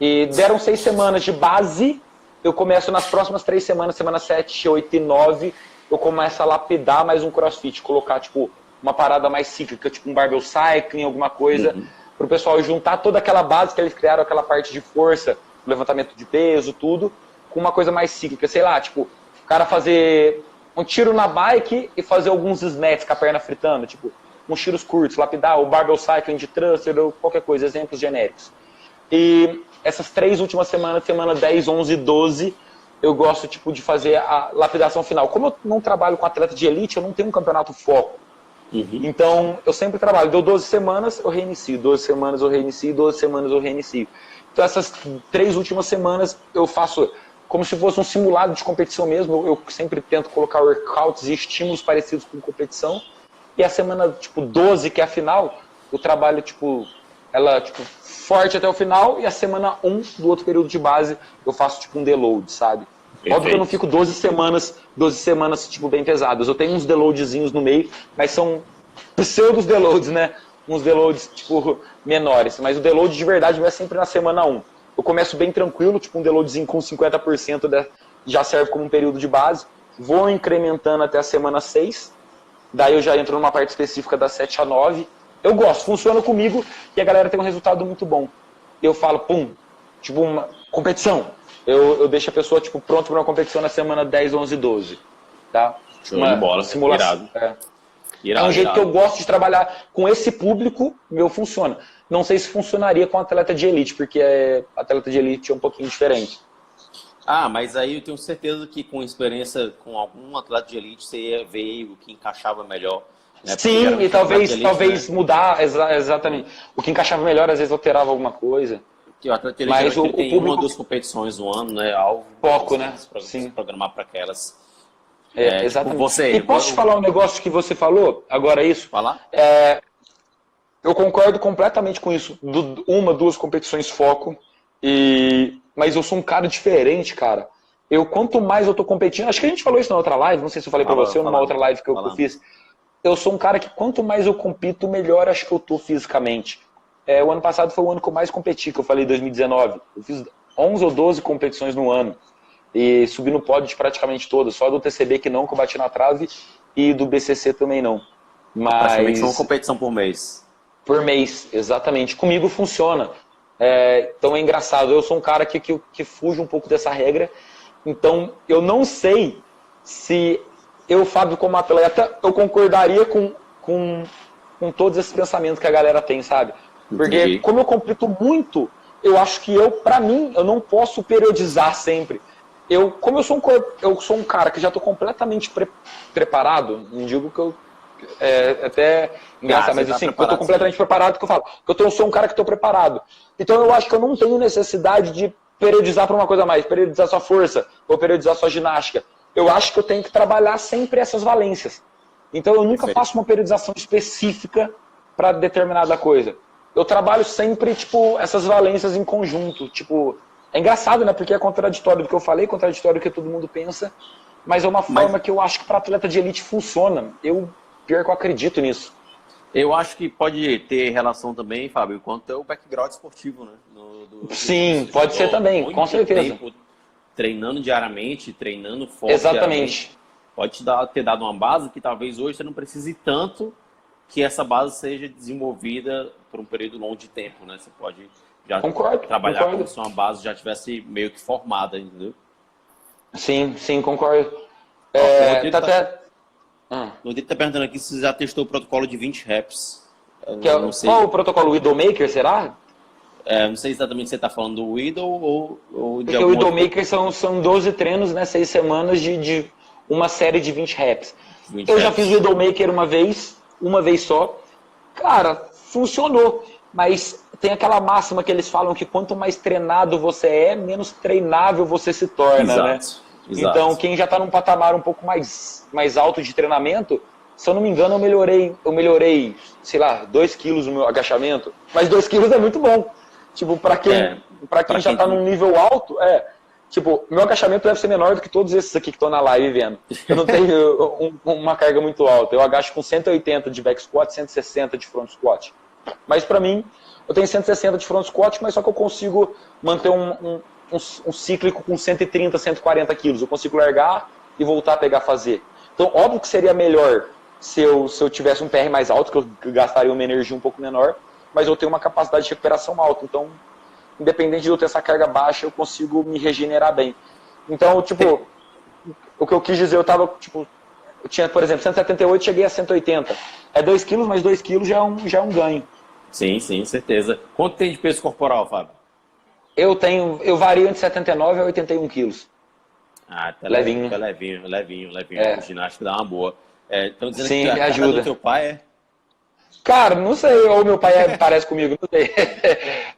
E deram 6 semanas de base, eu começo nas próximas 3 semanas, semana 7, 8 e 9, eu começo a lapidar mais um crossfit, colocar tipo uma parada mais cíclica, tipo um barbell cycling, alguma coisa, para o pessoal juntar toda aquela base que eles criaram, aquela parte de força, levantamento de peso, tudo, com uma coisa mais cíclica, sei lá, tipo, o cara fazer um tiro na bike e fazer alguns snatches com a perna fritando, tipo, uns tiros curtos, lapidar, o barbell cycling de thruster ou qualquer coisa, exemplos genéricos. E essas 3 últimas semanas, semana 10, 11 e 12, eu gosto tipo, de fazer a lapidação final. Como eu não trabalho com atleta de elite, eu não tenho um campeonato foco. Então, eu sempre trabalho. Deu 12 semanas, eu reinicio. 12 semanas eu reinicio, 12 semanas eu reinicio. Então, essas 3 últimas semanas, eu faço como se fosse um simulado de competição mesmo. Eu sempre tento colocar workouts e estímulos parecidos com competição. E a semana, tipo, 12, que é a final, eu trabalho, tipo, ela, tipo, forte até o final. E a semana 1 do outro período de base, eu faço, tipo, um deload, sabe? Perfeito. Óbvio que eu não fico 12 semanas, tipo, bem pesadas. Eu tenho uns deloadzinhos no meio, mas são pseudos deloads, né? Uns deloads, tipo, menores. Mas o deload de verdade é sempre na semana 1. Eu começo bem tranquilo, tipo, um deloadzinho com 50% já serve como um período de base. Vou incrementando até a semana 6. Daí eu já entro numa parte específica das 7 a 9. Eu gosto, funciona comigo e a galera tem um resultado muito bom. Eu falo, tipo uma competição. Eu deixo a pessoa tipo, pronta para uma competição na semana 10, 11 e 12. Tá? Show de bola, simulação. Irado, é um jeito que eu gosto de trabalhar com esse público, meu funciona. Não sei se funcionaria com atleta de elite, porque atleta de elite é um pouquinho diferente. Mas aí eu tenho certeza que com experiência com algum atleta de elite, você ia ver o que encaixava melhor. Né? Sim, e talvez elite, né? mudar, exatamente. O que encaixava melhor, às vezes alterava alguma coisa. Que o atleta de elite mas o tem público... uma ou 2 competições no ano, né? Alvo. Foco, né? Sim. Programar para aquelas. Exatamente. Tipo você, e posso te falar um negócio que você falou, agora isso? Falar? Eu concordo completamente com isso. 1, 2 competições foco. Mas eu sou um cara diferente, cara. Quanto mais eu tô competindo... Acho que a gente falou isso na outra live. Não sei se eu falei pra você ou numa outra live que eu fiz. Eu sou um cara que quanto mais eu compito, melhor acho que eu tô fisicamente. o ano passado foi o ano que eu mais competi, que eu falei 2019. Eu fiz 11 ou 12 competições no ano. E subi no pódio de praticamente todas. Só do TCB que eu bati na trave, e do BCC também não. Mas... Praticamente uma competição por mês. Por mês, exatamente. Comigo funciona. Então é engraçado. Eu sou um cara que fuge um pouco dessa regra. Então eu não sei se eu, Fábio, como atleta, eu concordaria com todos esses pensamentos que a galera tem, sabe? Porque Entendi. como eu compito muito, eu acho que pra mim, eu não posso periodizar sempre. Como eu sou um cara que já estou completamente preparado, não digo que eu... até engraçado, mas assim, eu estou completamente preparado, que eu falo, que eu sou um cara que estou preparado. Então eu acho que eu não tenho necessidade de periodizar para uma coisa a mais, periodizar sua força, ou periodizar sua ginástica. Eu acho que eu tenho que trabalhar sempre essas valências. Então eu nunca faço uma periodização específica para determinada coisa. Eu trabalho sempre, tipo, essas valências em conjunto. Tipo, é engraçado, né? Porque é contraditório do que eu falei, contraditório do que todo mundo pensa, mas é uma forma que eu acho que para atleta de elite funciona. Pior que eu acredito nisso. Eu acho que pode ter relação também, Fábio, quanto é o background esportivo, né? Sim, pode ser também, com certeza. Tempo treinando diariamente, treinando forte. Exatamente. Pode ter dado uma base que talvez hoje você não precise tanto que essa base seja desenvolvida por um período longo de tempo, né? Você pode já trabalhar como se uma base já tivesse meio que formada, entendeu? Sim, concordo. O Dito tá perguntando aqui se você já testou o protocolo de 20 reps. Qual o protocolo? O Widowmaker, será? Não sei exatamente se você está falando do Widow ou de Porque o Widowmaker são 12 treinos, né? 6 semanas de uma série de 20 reps. Já fiz o Widowmaker uma vez só. Cara, funcionou. Mas tem aquela máxima que eles falam que quanto mais treinado você é, menos treinável você se torna, né? Exato. Então, quem já está num patamar um pouco mais alto de treinamento, se eu não me engano, eu melhorei, sei lá, 2 quilos no meu agachamento. Mas 2 quilos é muito bom. Tipo, para quem já está num nível alto, tipo, meu agachamento deve ser menor do que todos esses aqui que estão na live vendo. Eu não tenho uma carga muito alta. Eu agacho com 180 de back squat, 160 de front squat. Mas para mim, eu tenho 160 de front squat, mas só que eu consigo manter um cíclico com 130, 140 quilos. Eu consigo largar e voltar a pegar fazer. Então, óbvio que seria melhor se eu tivesse um PR mais alto, que eu gastaria uma energia um pouco menor, mas eu tenho uma capacidade de recuperação alta. Então, independente de eu ter essa carga baixa, eu consigo me regenerar bem. Então, tipo, o que eu quis dizer, eu tinha, por exemplo, 178, cheguei a 180. É 2 quilos, mas 2 quilos já é um ganho. Sim, certeza. Quanto tem de peso corporal, Fábio? Eu vario entre 79 a 81 quilos. Tá levinho. Levinho. O ginástica dá uma boa. Estão dizendo Sim, que me ajuda. Do teu pai é? Cara, não sei, ou meu pai parece comigo, não sei.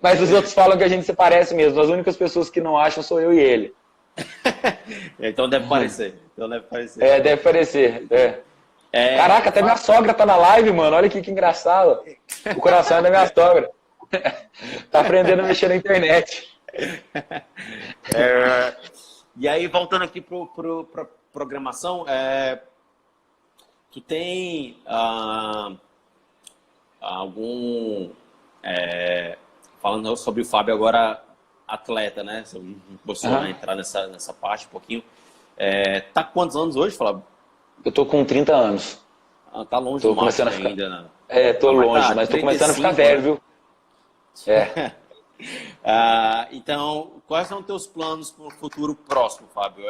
Mas os outros falam que a gente se parece mesmo. As únicas pessoas que não acham sou eu e ele. Então deve parecer. Deve parecer. Caraca, até minha sogra tá na live, mano. Olha que engraçado. O coração é da minha sogra. Tá aprendendo a mexer na internet. E aí, voltando aqui pra programação, tu tem algum... falando sobre o Fábio agora, atleta, né? Se eu posicionar, entrar nessa parte um pouquinho. Tá com quantos anos hoje, Fábio? Eu tô com 30 anos. Tá longe do máximo ainda, né? Tô longe, mas tô começando a ficar velho, viu? Então, quais são os teus planos para o futuro próximo, Fábio?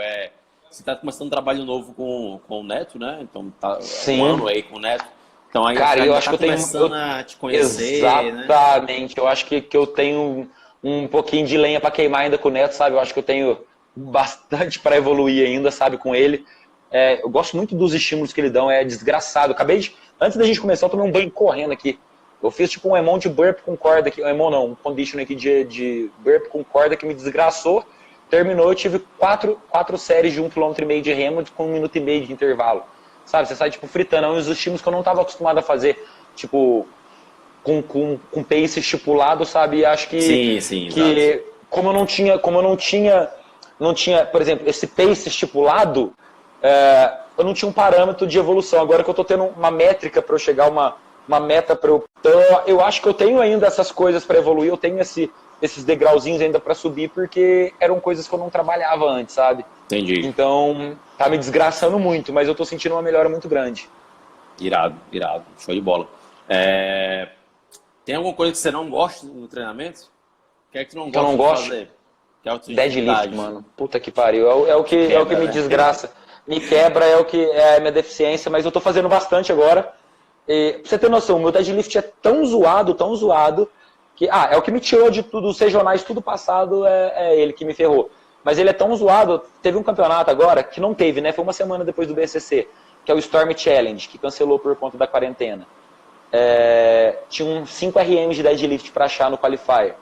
Você está começando um trabalho novo com o Neto, né? Então, tá um ano aí com o Neto. Então, aí cara, eu acho tá que eu começando a te conhecer, exatamente. Né? Eu acho que eu tenho um pouquinho de lenha para queimar ainda com o Neto, sabe? Eu acho que eu tenho bastante para evoluir ainda, sabe, com ele. Eu gosto muito dos estímulos que ele dão, é desgraçado. Antes da gente começar, eu tomei um banho correndo aqui. Eu fiz tipo um emon de burp com corda aqui, um condition aqui de burp com corda que me desgraçou. Terminou, eu tive 4 séries de 1,5 km de remo com 1 minuto e meio de intervalo. Sabe, você sai tipo fritando, é um dos estímulos que eu não estava acostumado a fazer, tipo, com pace estipulado, sabe? E acho que, sim, que como eu não tinha, por exemplo, esse pace estipulado, eu não tinha um parâmetro de evolução. Agora que eu estou tendo uma métrica para eu chegar a uma meta para eu... Então, eu acho que eu tenho ainda essas coisas para evoluir, eu tenho esses degrauzinhos ainda para subir, porque eram coisas que eu não trabalhava antes, sabe? Entendi. Então, tá me desgraçando muito, mas eu tô sentindo uma melhora muito grande. Irado. Show de bola. Tem alguma coisa que você não gosta no treinamento? O que é que tu não gosta de fazer? Que é a Deadlift, mano. Puta que pariu. É o que me desgraça. Me quebra, é o que é a minha deficiência, mas eu tô fazendo bastante agora. E, pra você ter noção, o meu deadlift é tão zoado, que... é o que me tirou de tudo, os regionais, tudo passado, é ele que me ferrou. Mas ele é tão zoado, teve um campeonato agora, que não teve, né? Foi uma semana depois do BCC, que é o Storm Challenge, que cancelou por conta da quarentena. Tinha uns 5 RMs de deadlift pra achar no Qualifier.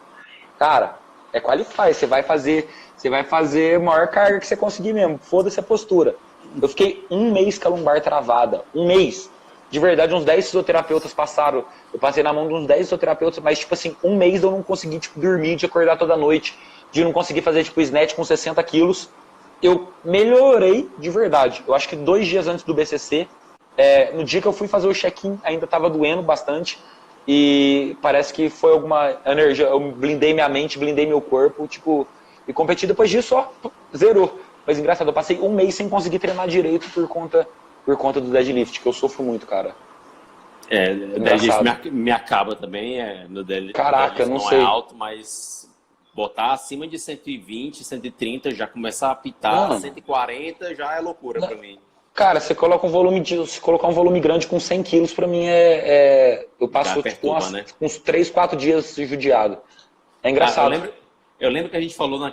Cara, é Qualifier, você vai fazer a maior carga que você conseguir mesmo, foda-se a postura. Eu fiquei um mês com a lombar travada, um mês. De verdade, uns 10 fisioterapeutas passaram, eu passei na mão de uns 10 fisioterapeutas, mas tipo assim, um mês eu não consegui dormir, de acordar toda noite, de não conseguir fazer snatch com 60 quilos. Eu melhorei de verdade. Eu acho que 2 dias antes do BCC, no dia que eu fui fazer o check-in, ainda estava doendo bastante. E parece que foi alguma energia, eu blindei minha mente, blindei meu corpo, tipo, e competi depois disso, zerou. Mas engraçado, eu passei um mês sem conseguir treinar direito por conta do deadlift, que eu sofro muito, cara. Deadlift me acaba também, no deadlift. Caraca, não sei. É alto, mas botar acima de 120, 130, já começar a apitar, 140 já é loucura pra mim. Cara, se colocar um volume grande com 100 quilos, pra mim eu passo uns 3, 4 dias judiado. É engraçado. Eu lembro que a gente falou na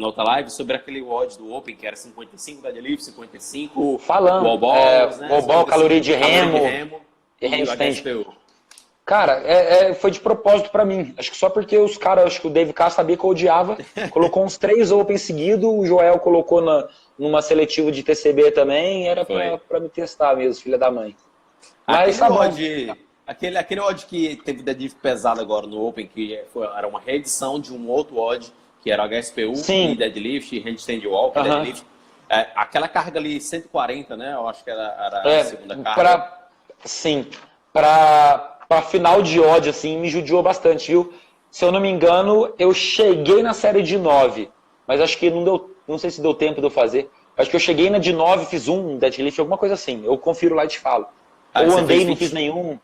outra live sobre aquele WOD do Open, que era 55 deadlift, 55 wall balls, né? Wall ball, caloria de remo e HSPU. Cara, foi de propósito pra mim. Acho que só porque acho que o Dave K sabia que eu odiava, colocou uns 3 Open seguidos, o Joel colocou numa seletiva de TCB também, era pra me testar mesmo, filha da mãe. Mas tá bom. Aquele odd que teve deadlift pesado agora no Open, que era uma reedição de um outro odd, que era HSPU, e deadlift, handstand walk, deadlift. Aquela carga ali, 140, né? Eu acho que era a segunda carga. Pra final de odd, assim, me judiou bastante, viu? Se eu não me engano, eu cheguei na série de 9, mas acho que não sei se deu tempo de eu fazer. Acho que eu cheguei na de 9, fiz um deadlift, alguma coisa assim. Eu confiro lá e te falo. Ou andei, não fiz nenhum.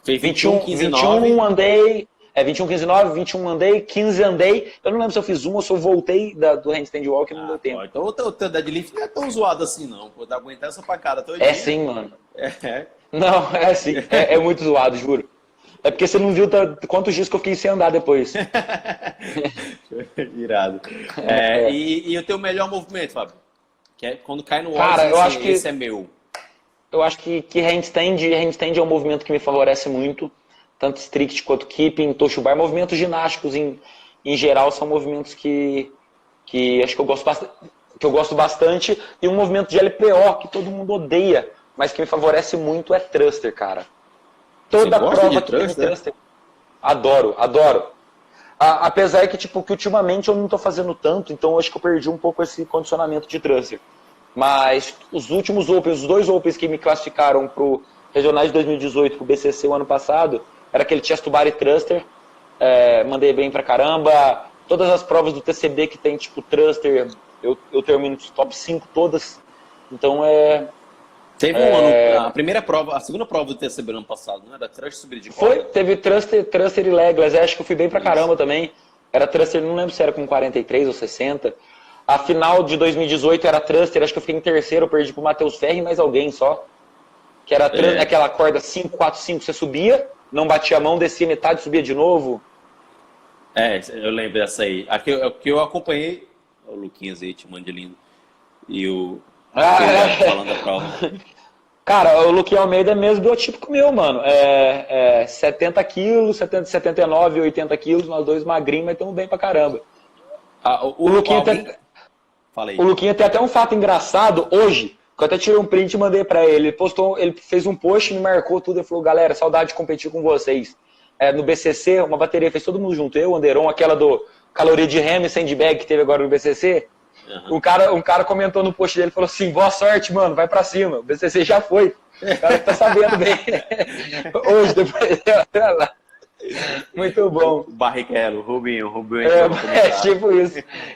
Fez 21, 15, 9. 21 andei, 21, 15, 9, 21 andei, 15 andei. Eu não lembro se eu fiz um ou se eu voltei do handstand walk e não deu tempo. Então o teu deadlift não é tão zoado assim, não. Pô, tá aguentando essa pancada todo dia. É sim, mano. Não, é sim. É muito zoado, juro. É porque você não viu quantos dias que eu fiquei sem andar depois. Irado. E o teu melhor movimento, Fábio? Que é quando cai no odd, cara, eu acho que esse é meu. Eu acho que handstand é um movimento que me favorece muito, tanto strict quanto keeping, toshubar, movimentos ginásticos em geral são movimentos que acho que eu gosto bastante, e um movimento de LPO que todo mundo odeia, mas que me favorece muito é thruster, cara. Toda prova que tem thruster, adoro. Apesar que ultimamente eu não tô fazendo tanto, então eu acho que eu perdi um pouco esse condicionamento de thruster. Mas os últimos Opens, os 2 Opens que me classificaram pro Regionais de 2018, pro BCC o ano passado, era aquele chest to body thruster, mandei bem pra caramba. Todas as provas do TCB que tem thruster, eu termino nos top 5 todas. Então Teve um ano, a segunda prova do TCB no ano passado, não era thruster subir de corda? Teve thruster e legless, acho que eu fui bem pra caramba também. Era thruster, não lembro se era com 43 ou 60. A final de 2018 era thruster, acho que eu fiquei em terceiro, eu perdi pro Matheus Ferri e mais alguém só. Que era aquela corda 5, 4, 5, você subia, não batia a mão, descia metade, subia de novo. Eu lembro dessa aí. A que eu acompanhei, o Luquinhas aí, te mande lindo, e o falando da prova. Cara, o Luquinha Almeida é mesmo biotípico meu, mano. 70 quilos, 79, 80 quilos, nós dois magrinhos, mas estamos bem pra caramba. O Luquinha O Luquinha tem até um fato engraçado hoje, que eu até tirei um print e mandei pra ele. Ele fez um post, me marcou tudo e falou: galera, saudade de competir com vocês. No BCC, uma bateria fez todo mundo junto. Eu, o Anderon, aquela do caloria de remo e sandbag que teve agora no BCC. Um cara comentou no post dele e falou assim: boa sorte, mano, vai pra cima. O BCC já foi. O cara tá sabendo bem. Hoje, depois. Muito bom. Barrichello, Rubinho.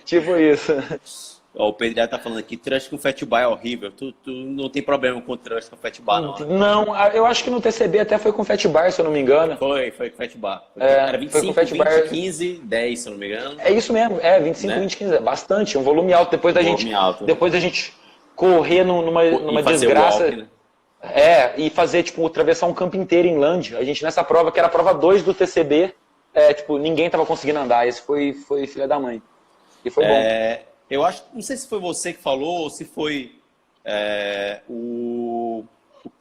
Tipo isso. Ó, o Pedro tá falando aqui, Trust com Fatbar é horrível. Tu não tem problema com Trust com Fatbar, não, né? Não, eu acho que no TCB até foi com Fatbar, se eu não me engano. Foi com Fatbar. Era 25, foi com 20, 15, 10, se eu não me engano. É isso mesmo, 25, né? 20, 15, é bastante, um volume alto. Depois da gente correr numa desgraça. Walk, né? E fazer, tipo, atravessar um campo inteiro em land. A gente nessa prova, que era a prova 2 do TCB, tipo, ninguém tava conseguindo andar. Esse foi filha da mãe. E foi bom. Eu acho, não sei se foi você que falou ou se foi o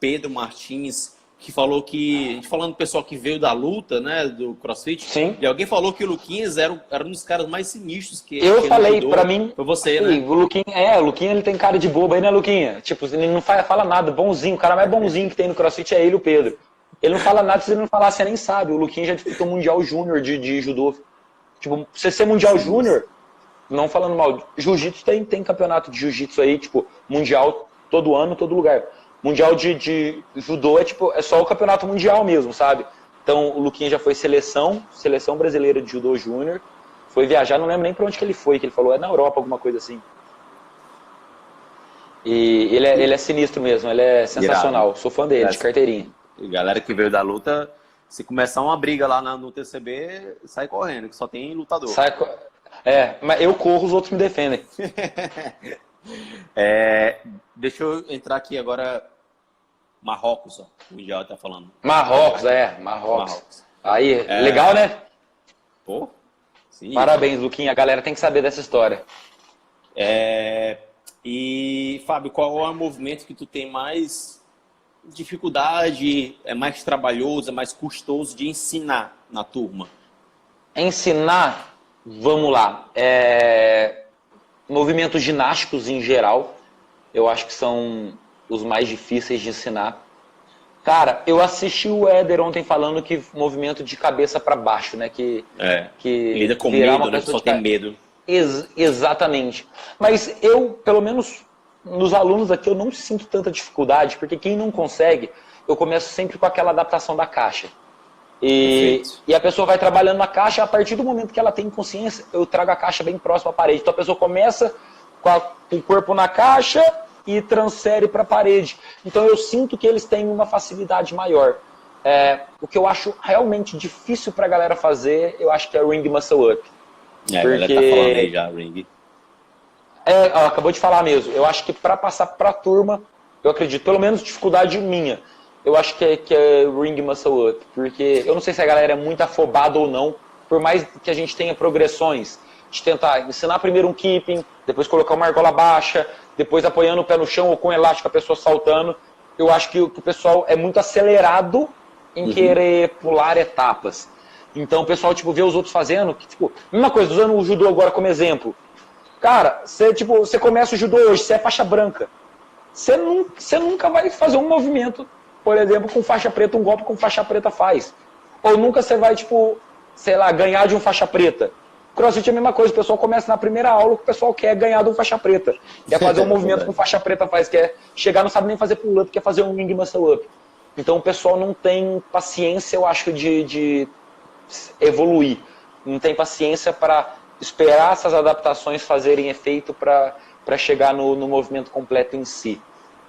Pedro Martins que falou que, a gente falando do pessoal que veio da luta, né, do CrossFit. Sim. E alguém falou que o Luquinhas era um dos caras mais sinistros que eu falei, pra mim, foi você, sim, né? O Luquinha ele tem cara de bobo aí, né, Luquinha? Tipo, ele não fala nada, bonzinho, o cara mais bonzinho que tem no CrossFit é ele, o Pedro. Ele não fala nada, se ele não falar, você nem sabe. O Luquinha já disputou Mundial Júnior de judô. Tipo, você ser Mundial Júnior, não falando mal, jiu-jitsu tem campeonato de jiu-jitsu aí, tipo, mundial todo ano, todo lugar. Mundial de judô é só o campeonato mundial mesmo, sabe? Então o Luquinha já foi seleção brasileira de judô júnior, foi viajar, não lembro nem pra onde que ele foi, que ele falou, na Europa, alguma coisa assim. E ele é sinistro mesmo, ele é sensacional, sou fã dele, de carteirinha. E galera que veio da luta, se começar uma briga lá no TCB, sai correndo, que só tem lutador. Mas eu corro, os outros me defendem. Deixa eu entrar aqui agora. Marrocos, ó. O Mundial tá falando. Marrocos. Aí, legal, né? Pô, sim. Parabéns, Luquinha. A galera tem que saber dessa história. E, Fábio, qual é o movimento que tu tem mais dificuldade, é mais trabalhoso, é mais custoso de ensinar na turma? Ensinar, vamos lá. Movimentos ginásticos em geral, eu acho que são os mais difíceis de ensinar. Cara, eu assisti o Éder ontem falando que movimento de cabeça para baixo, né? Que lida com medo, né? Só tem medo. Exatamente. Mas eu, pelo menos nos alunos aqui, eu não sinto tanta dificuldade, porque quem não consegue, eu começo sempre com aquela adaptação da caixa. E a pessoa vai trabalhando na caixa, a partir do momento que ela tem consciência, eu trago a caixa bem próxima à parede. Então a pessoa começa com o corpo na caixa e transfere para a parede. Então eu sinto que eles têm uma facilidade maior. O que eu acho realmente difícil para a galera fazer, eu acho que é o Ring Muscle Up. A galera tá falando aí já, Ring. Acabou de falar mesmo. Eu acho que para passar para a turma, eu acredito, pelo menos dificuldade minha, eu acho que é Ring Muscle Up. Porque eu não sei se a galera é muito afobada ou não, por mais que a gente tenha progressões, de tentar ensinar primeiro um keeping, depois colocar uma argola baixa, depois apoiando o pé no chão ou com elástico a pessoa saltando. Eu acho que o pessoal é muito acelerado em querer pular etapas. Então o pessoal vê os outros fazendo, que, mesma coisa, usando o judô agora como exemplo. Cara, você começa o judô hoje, você é faixa branca. Você nunca vai fazer um movimento, por exemplo, com faixa preta, um golpe com faixa preta faz. Ou nunca você vai, ganhar de um faixa preta. CrossFit é a mesma coisa, o pessoal começa na primeira aula, o que o pessoal quer ganhar de um faixa preta. Quer fazer um movimento com faixa preta faz, quer chegar, não sabe nem fazer pull-up, quer fazer um ring muscle up. Então o pessoal não tem paciência, eu acho, de evoluir. Não tem paciência para esperar essas adaptações fazerem efeito para chegar no movimento completo em si.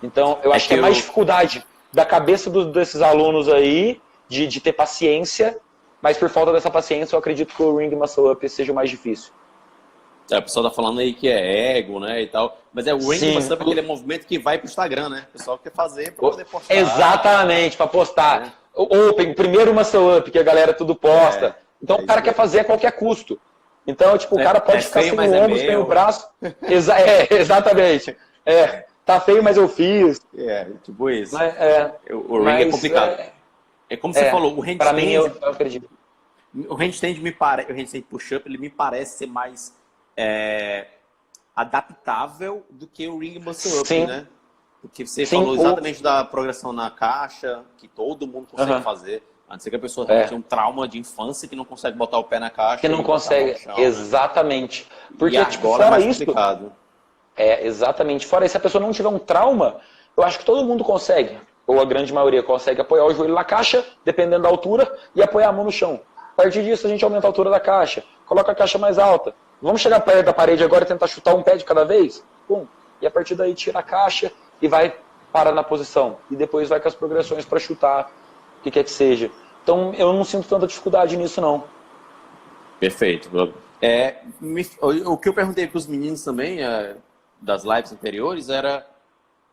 Então eu acho que é mais dificuldade da cabeça desses alunos aí de ter paciência. Mas por falta dessa paciência, eu acredito que o Ring Muscle Up seja o mais difícil. O pessoal tá falando aí que é ego, né, e tal. Mas o Ring Muscle Up é aquele movimento que vai pro Instagram, né? O pessoal quer fazer pra poder postar. Exatamente, pra postar. Open, primeiro Muscle Up, que a galera tudo posta. Então o cara quer fazer a qualquer custo. Então, o cara pode ficar sem o ombro, sem o braço. Exatamente. Tá feio, mas eu fiz. Tipo isso. O Ring é complicado. É como você falou, o handstand... Para mim, eu acredito. O handstand push-up, ele me parece ser mais adaptável do que o ring muscle up, né? Porque você falou exatamente da progressão na caixa, que todo mundo consegue fazer. A não ser que a pessoa tenha um trauma de infância que não consegue botar o pé na caixa. Que não consegue, chão, exatamente. Porque, fora é mais complicado. Exatamente. Fora isso, se a pessoa não tiver um trauma, eu acho que todo mundo consegue. ou a grande maioria, consegue apoiar o joelho na caixa, dependendo da altura, e apoiar a mão no chão. A partir disso, a gente aumenta a altura da caixa, coloca a caixa mais alta. Vamos chegar perto da parede agora e tentar chutar um pé de cada vez? Pum. E a partir daí tira a caixa e vai parar na posição. E depois vai com as progressões para chutar, o que quer que seja. Então, eu não sinto tanta dificuldade nisso, não. Perfeito. O que eu perguntei para os meninos também, das lives anteriores, era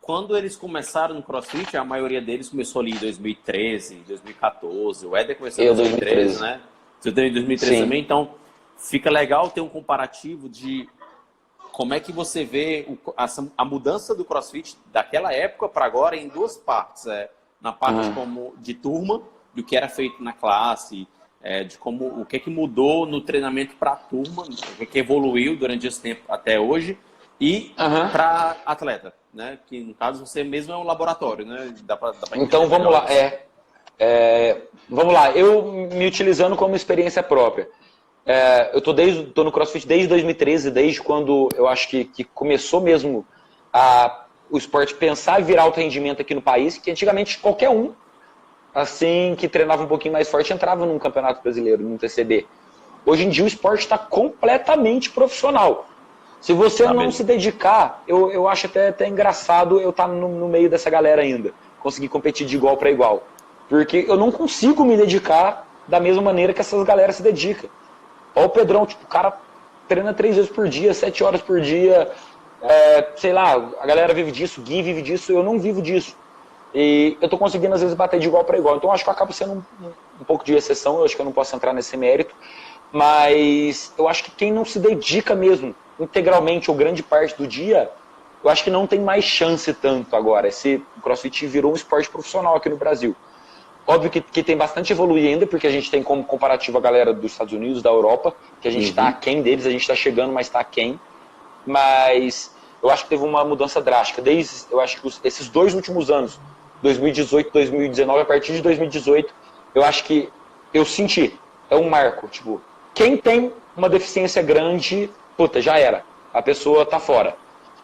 quando eles começaram no CrossFit, a maioria deles começou ali em 2013, 2014. O Éder começou em 2013, né? Você tem em 2013 também, então fica legal ter um comparativo de como é que você vê a mudança do CrossFit daquela época para agora em duas partes. Na parte como de turma, do que era feito na classe, de como o que mudou no treinamento para a turma, o que evoluiu durante esse tempo até hoje, e para atleta, né? Que no caso você mesmo é um laboratório, né? Dá pra então vamos lá, vamos lá, eu me utilizando como experiência própria. Eu tô no CrossFit desde 2013, desde quando eu acho que começou mesmo o esporte pensar em virar alto rendimento aqui no país, que antigamente qualquer um, assim, que treinava um pouquinho mais forte, entrava num campeonato brasileiro, num TCB. Hoje em dia o esporte está completamente profissional. Se você não se dedicar, eu acho até engraçado eu estar no meio dessa galera ainda, conseguir competir de igual para igual. Porque eu não consigo me dedicar da mesma maneira que essas galeras se dedicam. Olha o Pedrão, tipo, o cara treina 3 vezes por dia, 7 horas por dia, sei lá, a galera vive disso, Gui vive disso, eu não vivo disso. E eu tô conseguindo, às vezes, bater de igual para igual. Então, eu acho que eu acabo sendo um pouco de exceção, eu acho que eu não posso entrar nesse mérito, mas eu acho que quem não se dedica mesmo, integralmente ou grande parte do dia, eu acho que não tem mais chance tanto agora. O CrossFit virou um esporte profissional aqui no Brasil. Óbvio que tem bastante evoluir ainda, porque a gente tem como comparativo a galera dos Estados Unidos, da Europa, que a gente está aquém deles, a gente está chegando, mas está aquém. Mas eu acho que teve uma mudança drástica. Eu acho que esses 2 últimos anos, 2018, 2019, a partir de 2018, eu acho que eu senti, é um marco. Tipo, quem tem uma deficiência grande, puta, já era. A pessoa tá fora.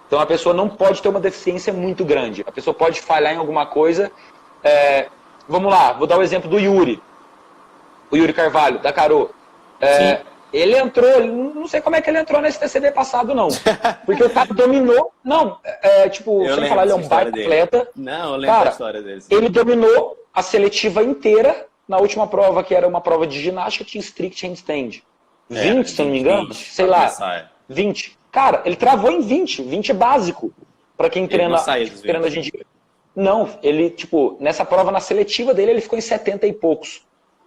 Então a pessoa não pode ter uma deficiência muito grande. A pessoa pode falhar em alguma coisa. Vamos lá, vou dar o exemplo do Yuri. O Yuri Carvalho, da Carô. Ele entrou, não sei como é que ele entrou nesse TCB passado, não. Porque o cara dominou. Não, tipo, sem falar, ele é um baita atleta. Não, eu lembro da história dele. Ele dominou a seletiva inteira. Na última prova, que era uma prova de ginástica, tinha strict handstand. 20, se eu não me engano. 20, sei lá. Começar, 20. Cara, ele travou em 20. 20 é básico. Pra quem treina a gente. Não, ele, tipo, nessa prova, na seletiva dele, ele ficou em 70 e poucos.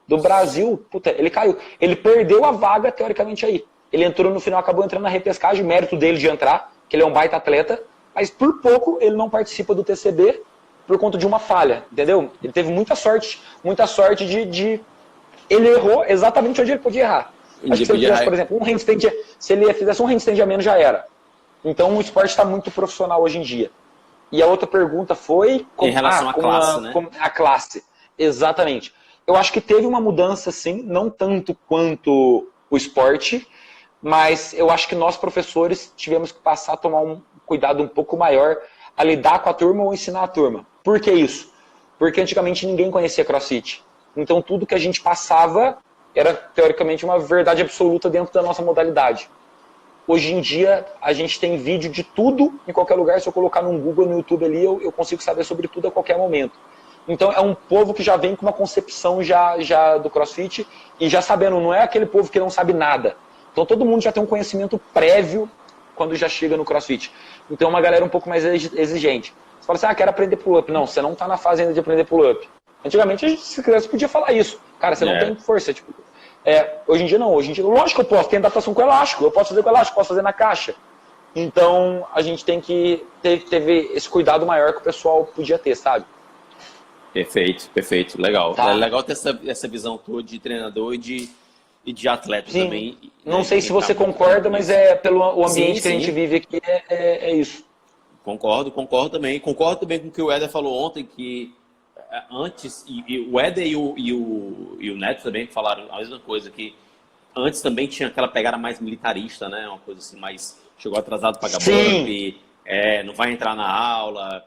Do Brasil, puta, ele caiu. Ele perdeu a vaga, teoricamente, aí. Ele entrou no final, acabou entrando na repescagem, mérito dele de entrar, que ele é um baita atleta, mas por pouco ele não participa do TCB por conta de uma falha, entendeu? Ele teve muita sorte de... Ele errou exatamente onde ele podia errar. Acho que se ele fizesse, por exemplo, se ele fizesse um handstand a menos, já era. Então o esporte está muito profissional hoje em dia. E a outra pergunta foi... Em relação à classe, né? A classe, exatamente. Eu acho que teve uma mudança, sim, não tanto quanto o esporte, mas eu acho que nós, professores, tivemos que passar a tomar um cuidado um pouco maior a lidar com a turma ou ensinar a turma. Por que isso? Porque antigamente ninguém conhecia CrossFit. Então tudo que a gente passava era, teoricamente, uma verdade absoluta dentro da nossa modalidade. Hoje em dia, a gente tem vídeo de tudo em qualquer lugar. Se eu colocar no Google, no YouTube ali, eu consigo saber sobre tudo a qualquer momento. Então é um povo que já vem com uma concepção já do CrossFit e já sabendo, não é aquele povo que não sabe nada. Então todo mundo já tem um conhecimento prévio quando já chega no CrossFit. Então é uma galera um pouco mais exigente. Você fala assim, quero aprender pull-up. Não, você não está na fase ainda de aprender pull-up. Antigamente, se quisesse, podia falar isso. Cara, você não tem força. Tipo, hoje em dia não. Hoje em dia, lógico que eu posso. Tem adaptação com elástico. Eu posso fazer com elástico, posso fazer na caixa. Então a gente tem que teve esse cuidado maior que o pessoal podia ter, sabe? Perfeito, perfeito. Legal. Tá. É legal ter essa visão toda de treinador e de atleta também. Não sei se você concorda, mas pelo ambiente que a gente vive aqui, é isso. Concordo também. Concordo também com o que o Éder falou ontem, que antes, e o Éder e o Neto também falaram a mesma coisa, que antes também tinha aquela pegada mais militarista, né? Uma coisa assim, mais chegou atrasado para pagar bump, não vai entrar na aula.